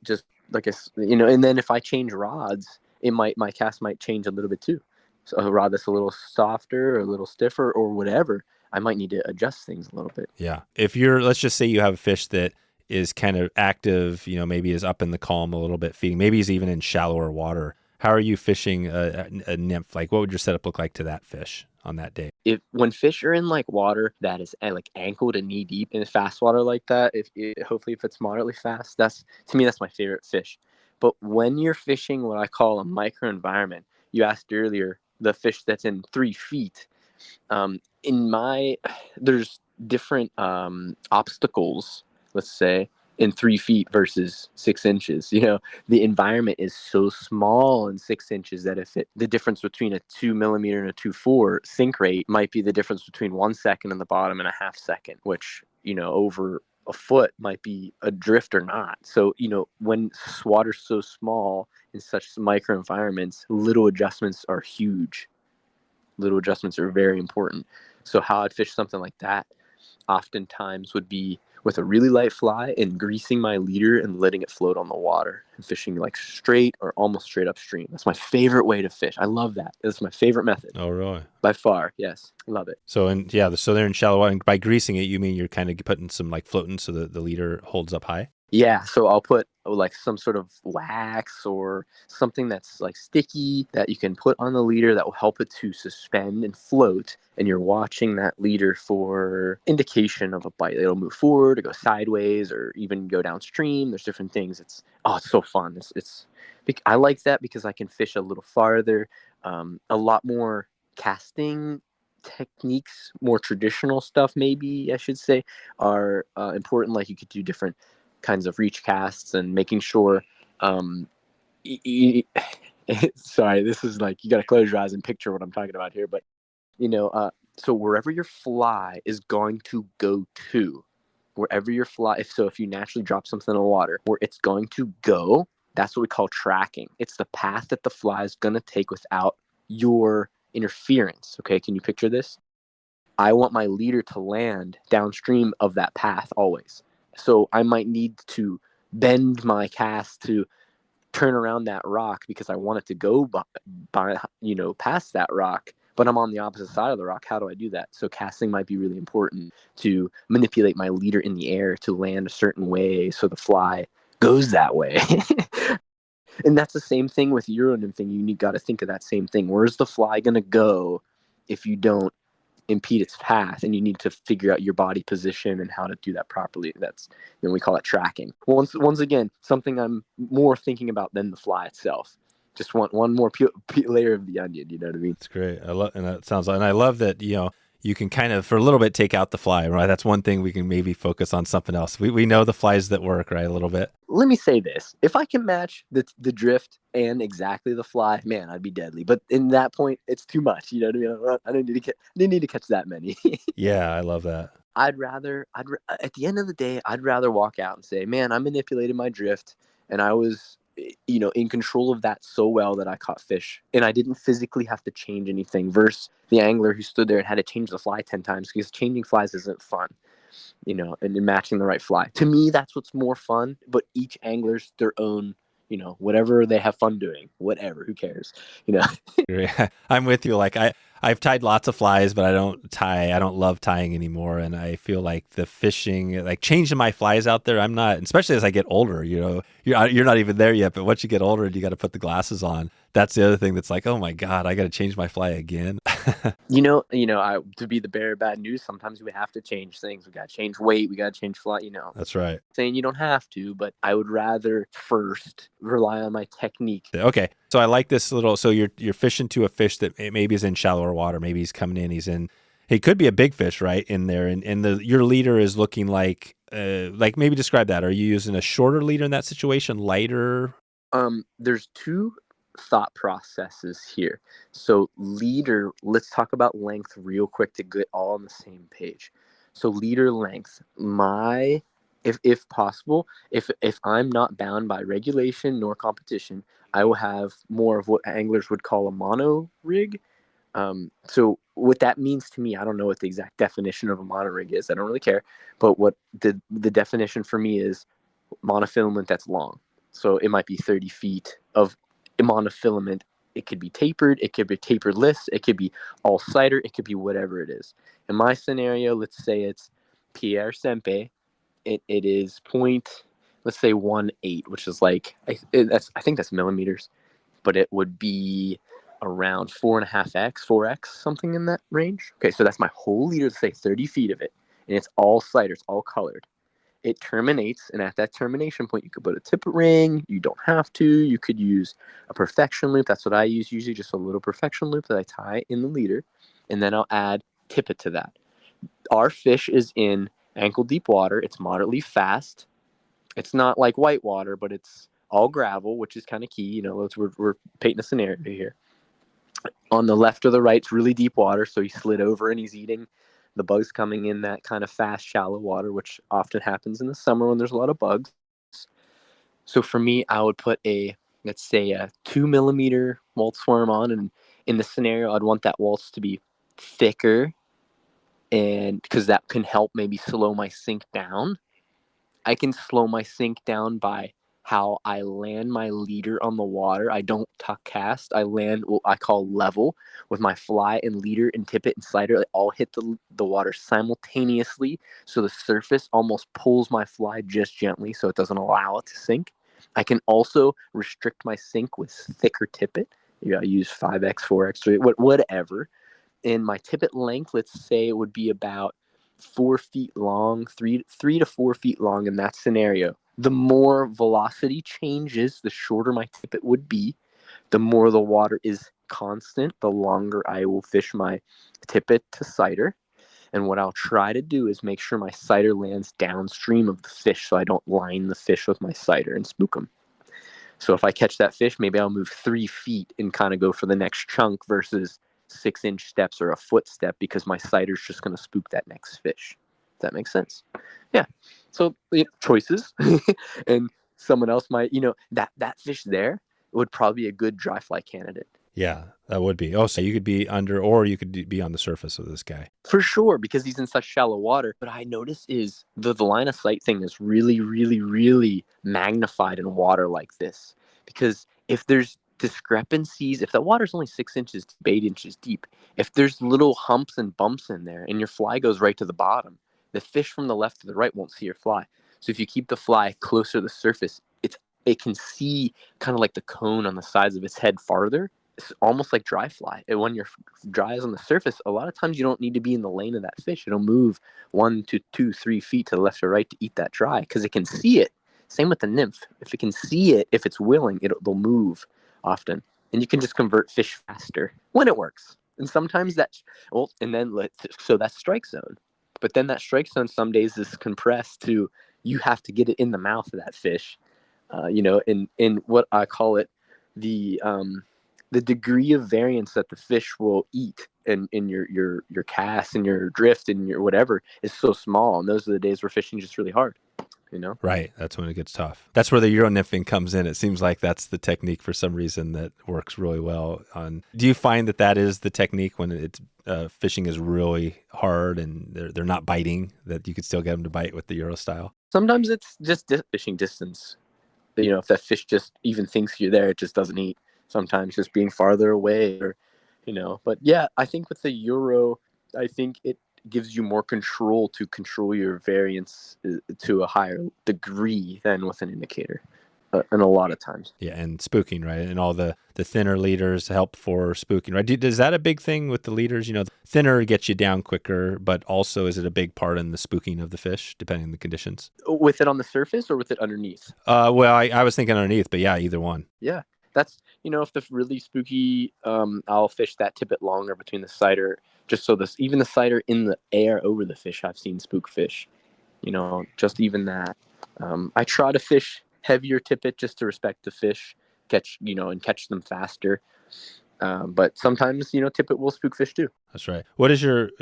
Just like and then if I change rods, my cast might change a little bit too. So a rod that's a little softer or a little stiffer or whatever, I might need to adjust things a little bit. Yeah. If let's just say you have a fish that is kind of active, maybe is up in the column a little bit feeding, maybe he's even in shallower water. How are you fishing a nymph? Like, what would your setup look like to that fish on that day? When fish are in like water that is like ankle to knee deep in fast water like that, hopefully if it's moderately fast, that's my favorite fish. But when you're fishing what I call a micro environment, you asked earlier, the fish that's in 3 feet, there's different obstacles, let's say, in 3 feet versus 6 inches. The environment is so small in 6 inches that the difference between a 2 millimeter and a 2.4 sink rate might be the difference between 1 second in the bottom and a half second, which over a foot might be a drift or not. So, when water's so small in such micro environments, little adjustments are huge. Little adjustments are very important. So how I'd fish something like that oftentimes would be with a really light fly and greasing my leader and letting it float on the water and fishing like straight or almost straight upstream. That's my favorite way to fish. I love that. That's my favorite method. Oh, really? By far, yes. Love it. So, so they're in shallow water. And by greasing it, you mean you're kind of putting some like floating so that the leader holds up high? Yeah, so I'll put like some sort of wax or something that's like sticky that you can put on the leader that will help it to suspend and float. And you're watching that leader for indication of a bite. It'll move forward, or go sideways, or even go downstream. There's different things. It's so fun. I like that because I can fish a little farther, a lot more casting techniques, more traditional stuff, maybe I should say, are important. Like you could do different kinds of reach casts and making sure sorry, this is like you got to close your eyes and picture what I'm talking about here, but so wherever your fly is going to go to, wherever your fly, if you naturally drop something in the water where it's going to go, that's what we call tracking. It's the path that the fly is going to take without your interference. Okay, can you picture this? I want my leader to land downstream of that path always. So I might need to bend my cast to turn around that rock because I want it to go past that rock, but I'm on the opposite side of the rock. How do I do that? So casting might be really important to manipulate my leader in the air to land a certain way so the fly goes that way. And that's the same thing with Euro nymphing. You got to think of that same thing. Where's the fly going to go if you don't impede its path, and you need to figure out your body position and how to do that properly. We call it tracking. Once again, something I'm more thinking about than the fly itself. Just want one more layer of the onion. You know what I mean? That's great. I love that, you can kind of, for a little bit, take out the fly, right? That's one thing we can maybe focus on something else. We know the flies that work, right? A little bit. Let me say this. If I can match the drift and exactly the fly, man, I'd be deadly. But in that point, it's too much. You know what I mean? I didn't need to catch that many. Yeah, I love that. At the end of the day, I'd rather walk out and say, man, I manipulated my drift and I was, in control of that so well that I caught fish and I didn't physically have to change anything versus the angler who stood there and had to change the fly 10 times because changing flies isn't fun, and matching the right fly. To me, that's what's more fun, but each angler's their own, whatever they have fun doing, whatever, who cares, I'm with you. Like I've tied lots of flies, but I don't love tying anymore. And I feel like the fishing, like changing my flies out there, I'm not, especially as I get older, you're not even there yet, but once you get older and you got to put the glasses on, that's the other thing that's like, oh my God, I got to change my fly again. To be the bearer of bad news, sometimes we have to change things. We got to change weight. We got to change fly, That's right. Saying you don't have to, but I would rather first rely on my technique. Okay. So I like this so you're fishing to a fish that maybe is in shallower water. Maybe he's coming in, he could be a big fish, right? In there. And your leader is looking like maybe describe that. Are you using a shorter leader in that situation? Lighter? There's two thought processes here. So leader, let's talk about length real quick to get all on the same page. So leader length, if possible, if I'm not bound by regulation nor competition, I will have more of what anglers would call a mono rig. So what that means to me, I don't know what the exact definition of a mono rig is. I don't really care. But what the definition for me is monofilament that's long. So it might be 30 feet of monofilament. It could be tapered. It could be taperless. It could be all cider. It could be whatever it is. In my scenario, let's say it's Pierre Sempe. It is let's say 1.8, which is like, I think that's millimeters, but it would be around 4.5x, 4x, something in that range. Okay, so that's my whole leader, let's say 30 feet of it. And it's all cider, it's all colored. It terminates, and at that termination point, you could put a tippet ring. You don't have to. You could use a perfection loop. That's what I use usually, just a little perfection loop that I tie in the leader, and then I'll add tippet to that. Our fish is in ankle deep water. It's moderately fast. It's not like whitewater, but it's all gravel, which is kind of key. We're painting a scenario here. On the left or the right, it's really deep water, so he slid over and he's eating the bugs coming in that kind of fast, shallow water, which often happens in the summer when there's a lot of bugs. So for me, I would put let's say a 2 millimeter waltz worm on, and in this scenario, I'd want that waltz to be thicker, and because that can help maybe slow my sink down. I can slow my sink down by how I land my leader on the water. I don't tuck cast. I land what I call level with my fly and leader and tippet and slider. They all hit the water simultaneously. So the surface almost pulls my fly just gently so it doesn't allow it to sink. I can also restrict my sink with thicker tippet. I use 5x, 4x, 3, whatever. And my tippet length, let's say it would be about 4 feet long, 3 to 4 feet long in that scenario. The more velocity changes, the shorter my tippet would be. The more the water is constant, the longer I will fish my tippet to cider. And what I'll try to do is make sure my cider lands downstream of the fish so I don't line the fish with my cider and spook them. So if I catch that fish, maybe I'll move 3 feet and kind of go for the next chunk versus 6-inch steps or a foot step because my cider's just going to spook that next fish. Does that make sense? Yeah. So choices. And someone else might, that fish there would probably be a good dry fly candidate. Yeah, that would be. Oh, so you could be under, or you could be on the surface of this guy. For sure, because he's in such shallow water. But I notice is the line of sight thing is really, really, really magnified in water like this. Because if there's discrepancies, if the water's only 6 inches to 8 inches deep, if there's little humps and bumps in there and your fly goes right to the bottom, the fish from the left to the right won't see your fly. So if you keep the fly closer to the surface, it can see kind of like the cone on the sides of its head farther. It's almost like dry fly. And when your dry is on the surface, a lot of times you don't need to be in the lane of that fish. It'll move 1 to 2, 3 feet to the left or right to eat that dry because it can see it. Same with the nymph. If it can see it, if it's willing, they'll move often. And you can just convert fish faster when it works. And sometimes so that's strike zone. But then that strike zone some days is compressed to you have to get it in the mouth of that fish. In what I call it, the degree of variance that the fish will eat in your cast and your drift and your whatever is so small. And those are the days where fishing is just really hard, Right. That's when it gets tough. That's where the Euro nymphing comes in. It seems like that's the technique for some reason that works really well. Do you find that is the technique when it's fishing is really hard and they're not biting, that you could still get them to bite with the Euro style? Sometimes it's just fishing distance. If that fish just even thinks you're there, it just doesn't eat. Sometimes just being farther away but yeah, I think with the Euro, I think it gives you more control to control your variance to a higher degree than with an indicator. And a lot of times. Yeah, and spooking, right? And all the thinner leaders help for spooking, right? Is that a big thing with the leaders? Thinner gets you down quicker, but also is it a big part in the spooking of the fish, depending on the conditions? With it on the surface or with it underneath? Well, I was thinking underneath, but yeah, either one. Yeah, that's, if the really spooky, I'll fish that tippet longer between the cider, just so even the cider in the air over the fish, I've seen spook fish, just even that. I try to fish heavier tippet just to respect the fish, and catch them faster. But sometimes, tippet will spook fish too. That's right.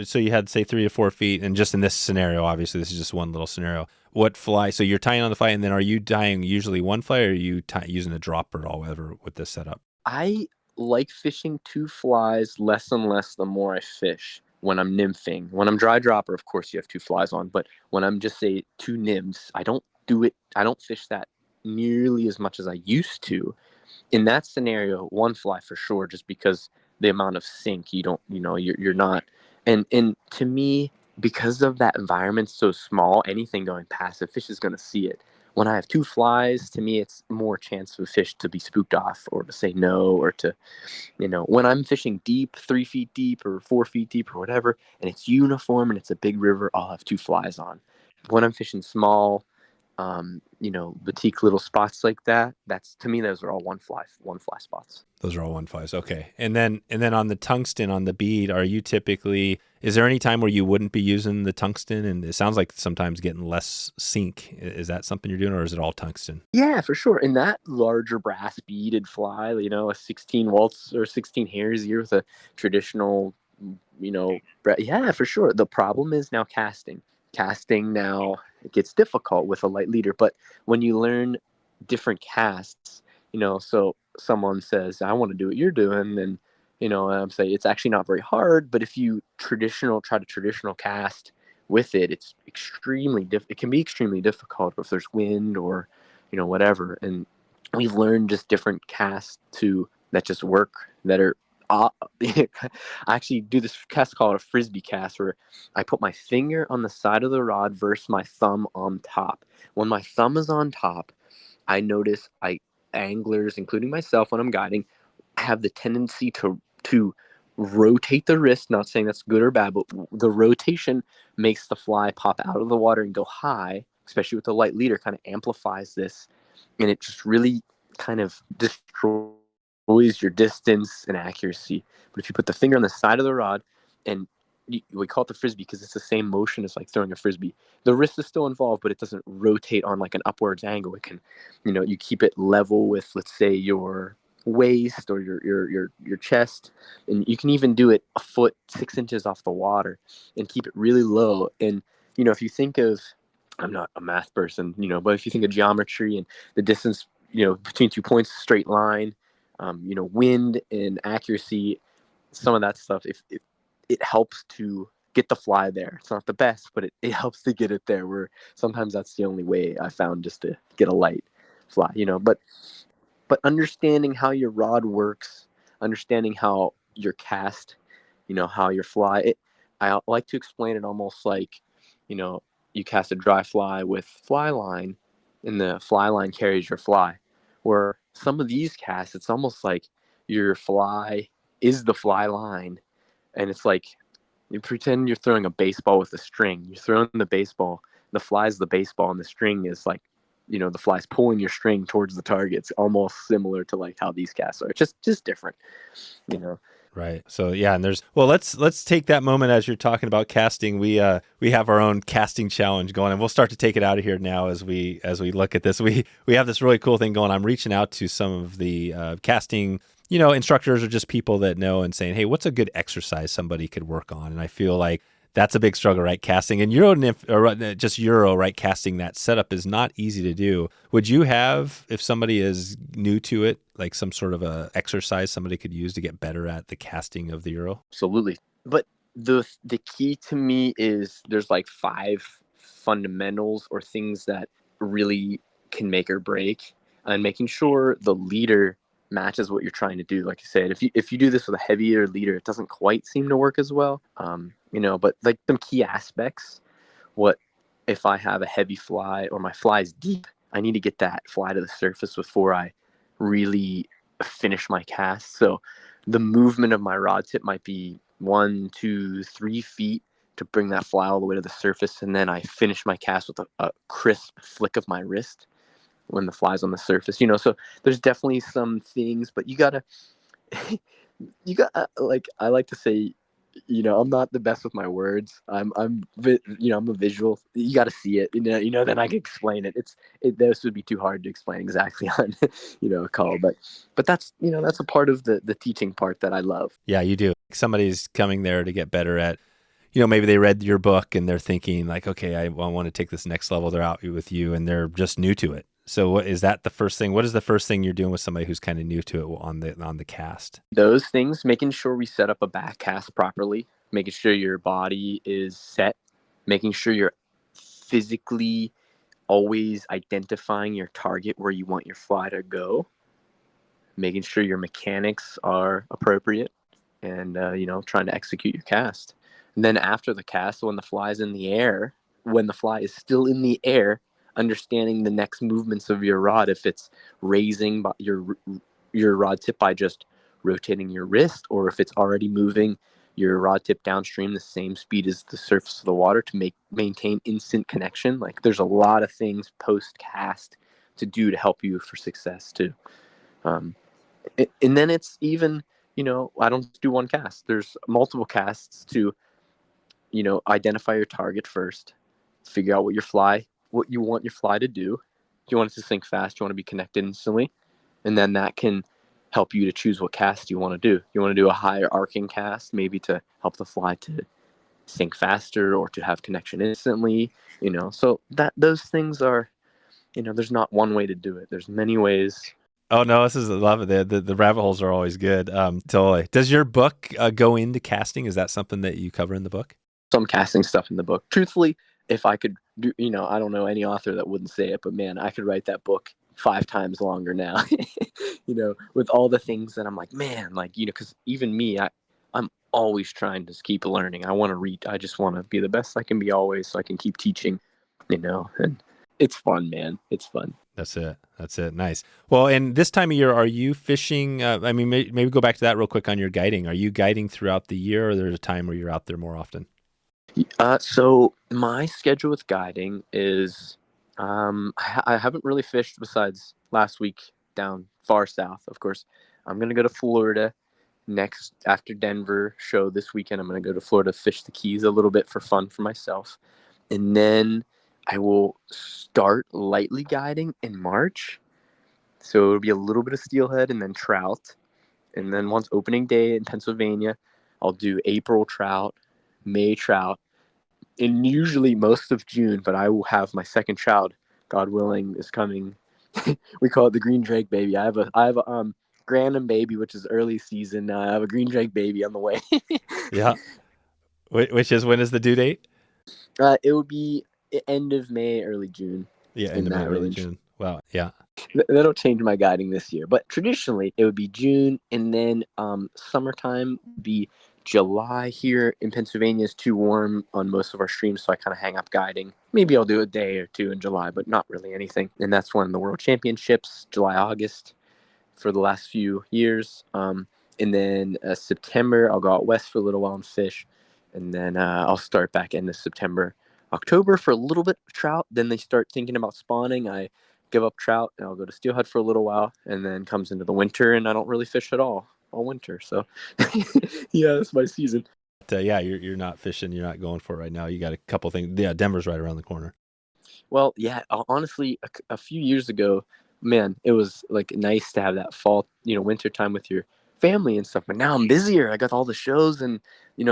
So you had, say, 3 to 4 feet, and just in this scenario, obviously, this is just one little scenario. What fly? So you're tying on the fly, and then are you tying usually one fly, or are you using a dropper or whatever with this setup? I like fishing 2 flies less and less the more I fish when I'm nymphing. When I'm dry dropper, of course, you have 2 flies on, but when I'm just, say, 2 nymphs, I don't fish that nearly as much as I used to. In that scenario, 1 fly for sure, just because the amount of sink you're not, and to me, because of that environment so small, anything going past a fish is going to see it. When I have 2 flies, to me, it's more chance of a fish to be spooked off or to say no, or to, when I'm fishing deep, 3 feet deep or 4 feet deep or whatever, and it's uniform and it's a big river, I'll have 2 flies on. When I'm fishing small, boutique little spots like that, that's, to me, those are all one fly spots. Those are all 1 flies. Okay. And then on the tungsten, on the bead, is there any time where you wouldn't be using the tungsten? And it sounds like sometimes getting less sink. Is that something you're doing, or is it all tungsten? Yeah, for sure. In that larger brass beaded fly, a 16 waltz or 16 hairs a year with a traditional Yeah, for sure. The problem is now casting now, it gets difficult with a light leader. But when you learn different casts, so someone says, I want to do what you're doing, and I'm saying it's actually not very hard. But if you try to traditional cast with it, it's it can be extremely difficult if there's wind or whatever. And we've learned just different casts that just work, that are I actually do this cast called a frisbee cast, where I put my finger on the side of the rod versus my thumb on top. When my thumb is on top, I notice anglers, including myself, when I'm guiding, have the tendency to rotate the wrist. Not saying that's good or bad, but the rotation makes the fly pop out of the water and go high, especially with the light leader, kind of amplifies this, and it just really kind of destroys your distance and accuracy. But if you put the finger on the side of the rod, and we call it the frisbee because it's the same motion as like throwing a frisbee. The wrist is still involved, but it doesn't rotate on like an upwards angle. It can, you keep it level with, let's say, your waist or your chest, and you can even do it a foot 6 inches off the water and keep it really low. And if you think of, I'm not a math person, but if you think of geometry and the distance, between 2 points, straight line, wind and accuracy, some of that stuff, if it helps to get the fly there. It's not the best, but it helps to get it there, where sometimes that's the only way I found just to get a light fly, but understanding how your rod works, understanding how your cast, how your fly, I like to explain it almost like, you cast a dry fly with fly line, and the fly line carries your fly. Where some of these casts, it's almost like your fly is the fly line, and it's like you pretend you're throwing a baseball with a string. You're throwing the baseball, the fly's the baseball, and the string is like, the fly's pulling your string towards the target. It's almost similar to like how these casts are. It's just different, you know. Right. So yeah, and let's take that moment as you're talking about casting. We have our own casting challenge going, and we'll start to take it out of here now as we look at this. We have this really cool thing going. I'm reaching out to some of the casting, instructors or just people that know, and saying, hey, what's a good exercise somebody could work on? And I feel like that's a big struggle, right? Casting and just Euro, right? Casting, that setup is not easy to do. Would you have, if somebody is new to it, like some sort of a exercise somebody could use to get better at the casting of the Euro? Absolutely. But the key to me is there's like 5 fundamentals or things that really can make or break, and making sure the leader matches what you're trying to do. Like I said, if you do this with a heavier leader, it doesn't quite seem to work as well. But like some key aspects, what if I have a heavy fly or my fly is deep, I need to get that fly to the surface before I really finish my cast. So the movement of my rod tip might be 1, 2, 3 feet to bring that fly all the way to the surface, and then I finish my cast with a crisp flick of my wrist when the fly's on the surface. So there's definitely some things, but you gotta like, I like to say, I'm not the best with my words. I'm a visual. You got to see it. Then I can explain it. This would be too hard to explain exactly on a call. But that's a part of the teaching part that I love. Yeah, you do. Somebody's coming there to get better at, maybe they read your book and they're thinking like, okay, I want to take this next level. They're out with you and they're just new to it. So what is that the first thing? What is the first thing you're doing with somebody who's kind of new to it on the cast? Those things, making sure we set up a back cast properly, making sure your body is set, making sure you're physically always identifying your target where you want your fly to go, making sure your mechanics are appropriate, and trying to execute your cast. And then after the cast, when the fly's in the air, when the fly is still in the air, understanding the next movements of your rod. If it's raising your rod tip by just rotating your wrist, or if it's already moving your rod tip downstream the same speed as the surface of the water to maintain instant connection. Like, there's a lot of things post cast to do to help you for success too. And then it's even, I don't do one cast. There's multiple casts to, identify your target first, figure out what you want your fly to do. Do you want it to sink fast? Do you want to be connected instantly? And then that can help you to choose what cast you want to do. You want to do a higher arcing cast, maybe to help the fly to sink faster or to have connection instantly, so that those things are, there's not one way to do it. There's many ways. Oh no, I love it. The rabbit holes are always good. Totally. Does your book go into casting? Is that something that you cover in the book? Some casting stuff in the book. Truthfully, if I could do, I don't know any author that wouldn't say it, but man, I could write that book 5 times longer now. With all the things that I'm like, man, like, because even me, I'm always trying to keep learning. I want to read. I just want to be the best I can be always, so I can keep teaching. And it's fun, man. It's fun. That's it. Nice. Well, and this time of year, are you fishing? Maybe go back to that real quick on your guiding. Are you guiding throughout the year, or there's a time where you're out there more often? So my schedule with guiding is, I haven't really fished besides last week down far south. Of course, I'm gonna go to Florida next after Denver show this weekend. I'm gonna go to Florida, fish the Keys a little bit for fun for myself, and then I will start lightly guiding in March. So it'll be a little bit of steelhead and then trout, and then once opening day in Pennsylvania, I'll do April trout, May trout, and usually most of June, but I will have my second child, God willing, is coming. We call it the green drake baby. I have a Granum baby, which is early season. I have a green drake baby on the way. Yeah. Which is, when is the due date? It will be end of May, early June. Yeah, end In of May, that early range. June. Wow. Yeah. That'll change my guiding this year, but traditionally it would be June, and then summertime would be July. Here in Pennsylvania is too warm on most of our streams, so I kind of hang up guiding. Maybe I'll do a day or two in July, but not really anything. And that's when the World Championships, July, August, for the last few years. And then September, I'll go out west for a little while and fish, and then I'll start back end of September, October for a little bit of trout. Then they start thinking about spawning. I give up trout and I'll go to steelhead for a little while, and then comes into the winter and I don't really fish at all winter. So yeah, that's my season. Yeah, you're not fishing. You're not going for it right now. You got a couple things. Yeah, Denver's right around the corner. Well, yeah, honestly, a few years ago, man, it was like nice to have that fall, winter time with your family and stuff. But now I'm busier. I got all the shows and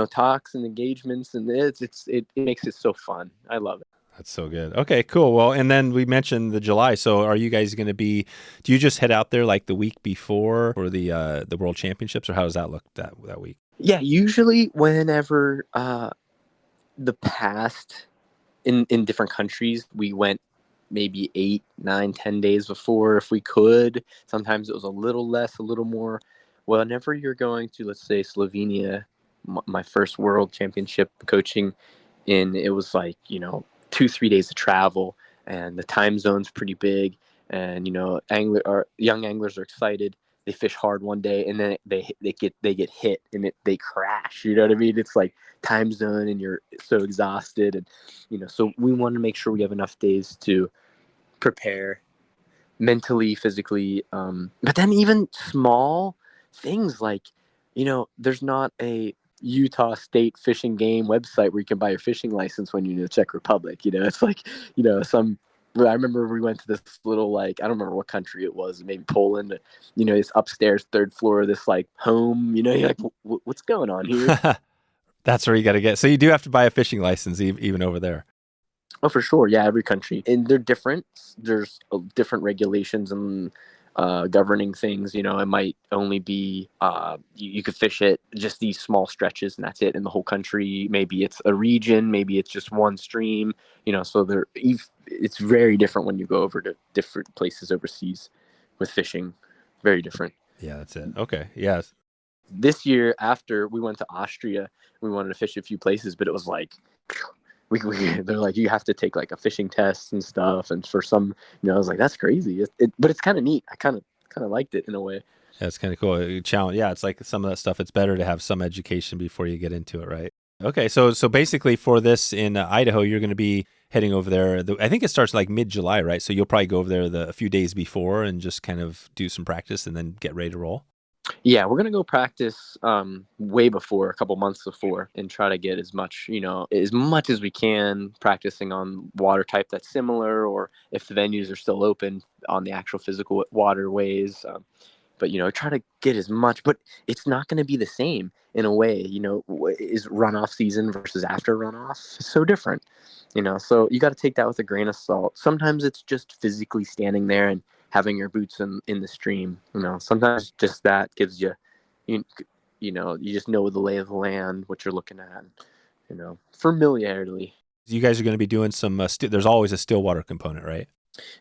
talks and engagements, and it makes it so fun. I love it. That's so good. Okay, cool. Well, and then we mentioned the July. So are you guys going to be, do you just head out there like the week before for the World Championships, or how does that look that week? Yeah, usually whenever the past in different countries, we went maybe 8, 9, 10 days before if we could. Sometimes it was a little less, a little more. Whenever you're going to, let's say, Slovenia, my first World Championship coaching in, it was like 2-3 days of travel, and the time zone's pretty big, and young anglers are excited. They fish hard one day, and then they get hit, and they crash. You know what I mean? It's like time zone, and you're so exhausted, and so we want to make sure we have enough days to prepare mentally, physically. But then even small things like, there's not a Utah State fishing game website where you can buy your fishing license when you're in the Czech Republic. It's like, I remember we went to this little, like, I don't remember what country it was, maybe Poland, it's upstairs, third floor, this like home, you're like, what's going on here? That's where you got to get. So you do have to buy a fishing license even over there. Oh, for sure. Yeah, every country. And they're different. There's different regulations and governing things. It might only be you could fish it just these small stretches, and that's it in the whole country. Maybe it's a region. Maybe it's just one stream. So it's very different when you go over to different places overseas with fishing. Very different. Yeah, that's it. Okay. Yes. This year, after we went to Austria, we wanted to fish a few places, but it was like, they're like, you have to take like a fishing test and stuff. And for some, I was like, that's crazy. But it's kind of neat. I kind of liked it in a way. That's kind of cool. A challenge. Yeah, it's like some of that stuff. It's better to have some education before you get into it, right? Okay, so basically for this in Idaho, you're going to be heading over there. I think it starts like mid-July, right? So you'll probably go over there a few days before and just kind of do some practice and then get ready to roll. Yeah, we're gonna go practice way before, a couple months before, and try to get as much as we can, practicing on water type that's similar, or if the venues are still open, on the actual physical waterways. but try to get as much. But it's not going to be the same in a way. Is runoff season versus after runoff is so different. So you got to take that with a grain of salt. Sometimes it's just physically standing there and having your boots in the stream. Sometimes just that gives you, you you just know the lay of the land, what you're looking at, familiarity. You guys are going to be doing some, there's always a still water component, right?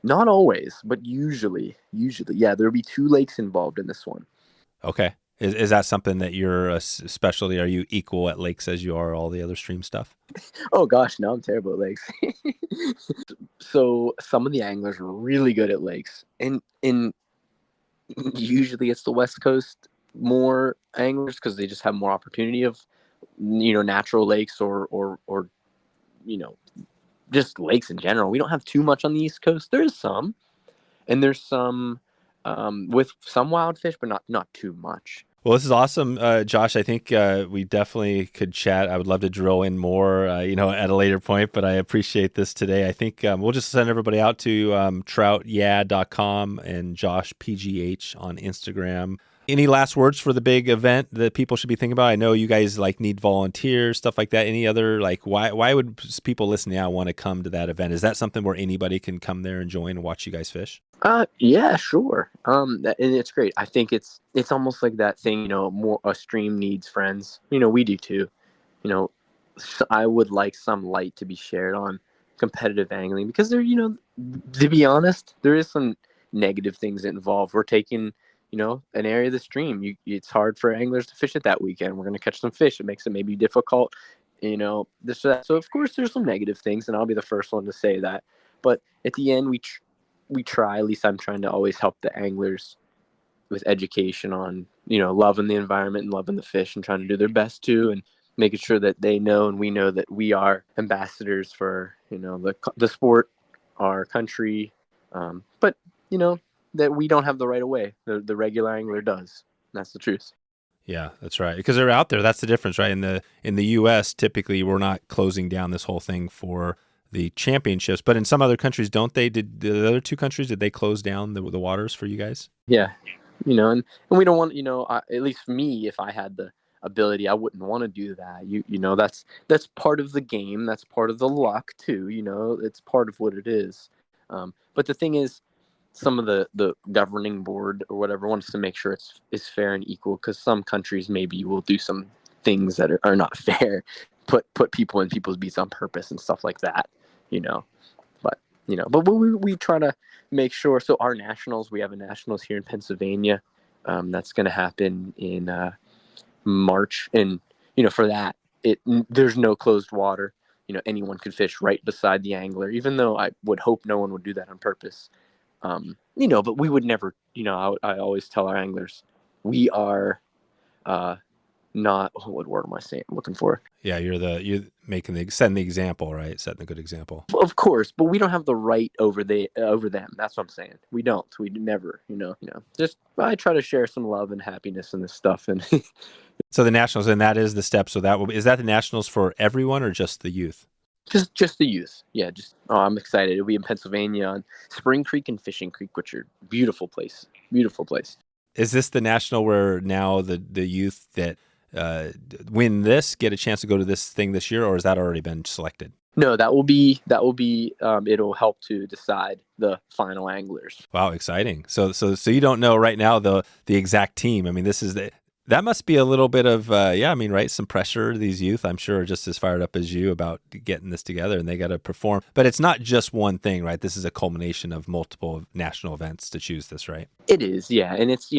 Not always, but usually, yeah, there'll be 2 lakes involved in this one. Okay. Is that something that you're a specialty? Are you equal at lakes as you are all the other stream stuff? Oh gosh, no, I'm terrible at lakes. So some of the anglers are really good at lakes, and usually it's the West Coast more anglers because they just have more opportunity of natural lakes or just lakes in general. We don't have too much on the East Coast. There's some, and there's some with some wild fish, but not too much. Well, this is awesome, Josh. I think we definitely could chat. I would love to drill in more, at a later point, but I appreciate this today. I think we'll just send everybody out to troutyeah.com and Josh PGH on Instagram. Any last words for the big event that people should be thinking about? I know you guys need volunteers, stuff like that. Any other, why would people listening now want to come to that event? Is that something where anybody can come there and join and watch you guys fish? Yeah, sure. And it's great. I think it's almost like that thing, more a stream needs friends. We do too. I would like some light to be shared on competitive angling because there, to be honest, there is some negative things involved. We're taking, an area of the stream. It's hard for anglers to fish it that weekend. We're going to catch some fish. It makes it maybe difficult, this or that. So of course there's some negative things, and I'll be the first one to say that. But at the end, we try, at least I'm trying to always help the anglers with education on, loving the environment and loving the fish and trying to do their best too, and making sure that they know and we know that we are ambassadors for, the sport, our country. But, that we don't have the right of way. The regular angler does. That's the truth. Yeah, that's right. Because they're out there. That's the difference, right? In the U.S., typically we're not closing down this whole thing for the championships, but in some other countries, don't they? Did the other 2 countries, did they close down the waters for you guys? Yeah, and we don't want, at least for me, if I had the ability, I wouldn't want to do that. That's part of the game. That's part of the luck too. It's part of what it is. But the thing is, some of the governing board or whatever wants to make sure it's fair and equal, because some countries maybe will do some things that are not fair, put people in people's beats on purpose and stuff like that. But we try to make sure. So our nationals, we have a nationals here in Pennsylvania. That's going to happen in March, and for that, there's no closed water. Anyone could fish right beside the angler, even though I would hope no one would do that on purpose. But we would never. I always tell our anglers, we are not, what word am I saying? I'm looking for. Yeah, you're setting the example, right? Setting a good example. Of course, but we don't have the right over them. That's what I'm saying. We don't. We never. Just I try to share some love and happiness in this stuff. And so the nationals, and that is the step. So is that the nationals for everyone or just the youth? Just the youth. Yeah. I'm excited. It'll be in Pennsylvania on Spring Creek and Fishing Creek, which are beautiful place. Beautiful place. Is this the national where now the youth that win this get a chance to go to this thing this year, or has that already been selected? No, that will be it'll help to decide the final anglers. Wow, exciting. So you don't know right now the exact team. I mean, that must be a little bit of right, some pressure. These youth, I'm sure, are just as fired up as you about getting this together, and they got to perform. But it's not just one thing, right? This is a culmination of multiple national events to choose this, right? It is, yeah. And it's,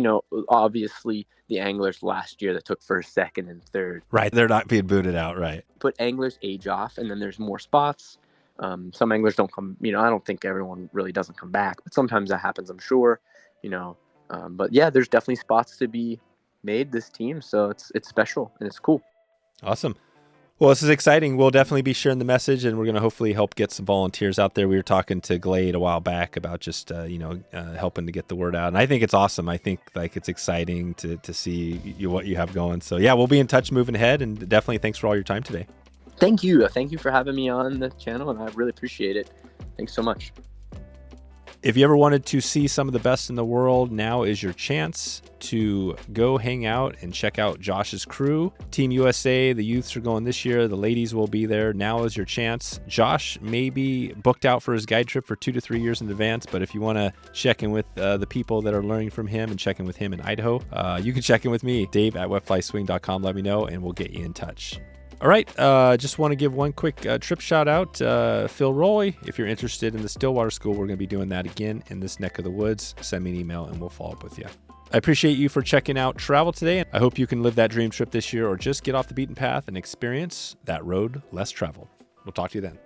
obviously the anglers last year that took first, second, and third. Right, they're not being booted out, right? Put anglers age off, and then there's more spots. Some anglers don't come, I don't think everyone really doesn't come back, but sometimes that happens, I'm sure, But yeah, there's definitely spots to be made this team, so it's special and it's cool. Awesome. Well, this is exciting. We'll definitely be sharing the message, and we're going to hopefully help get some volunteers out there. We were talking to Glade a while back about just helping to get the word out, and I think it's awesome. I think it's exciting to see what you have going. So yeah, we'll be in touch moving ahead, and definitely thanks for all your time today. Thank you for having me on the channel, and I really appreciate it. Thanks so much. If you ever wanted to see some of the best in the world, now is your chance to go hang out and check out Josh's crew. Team USA, the youths are going this year. The ladies will be there. Now is your chance. Josh may be booked out for his guide trip for 2 to 3 years in advance, but if you want to check in with the people that are learning from him and check in with him in Idaho, you can check in with me, dave@wetflyswing.com. Let me know, and we'll get you in touch. All right, just want to give one quick trip shout out. Phil Roy, if you're interested in the Stillwater School, we're going to be doing that again in this neck of the woods. Send me an email and we'll follow up with you. I appreciate you for checking out travel today. I hope you can live that dream trip this year or just get off the beaten path and experience that road less traveled. We'll talk to you then.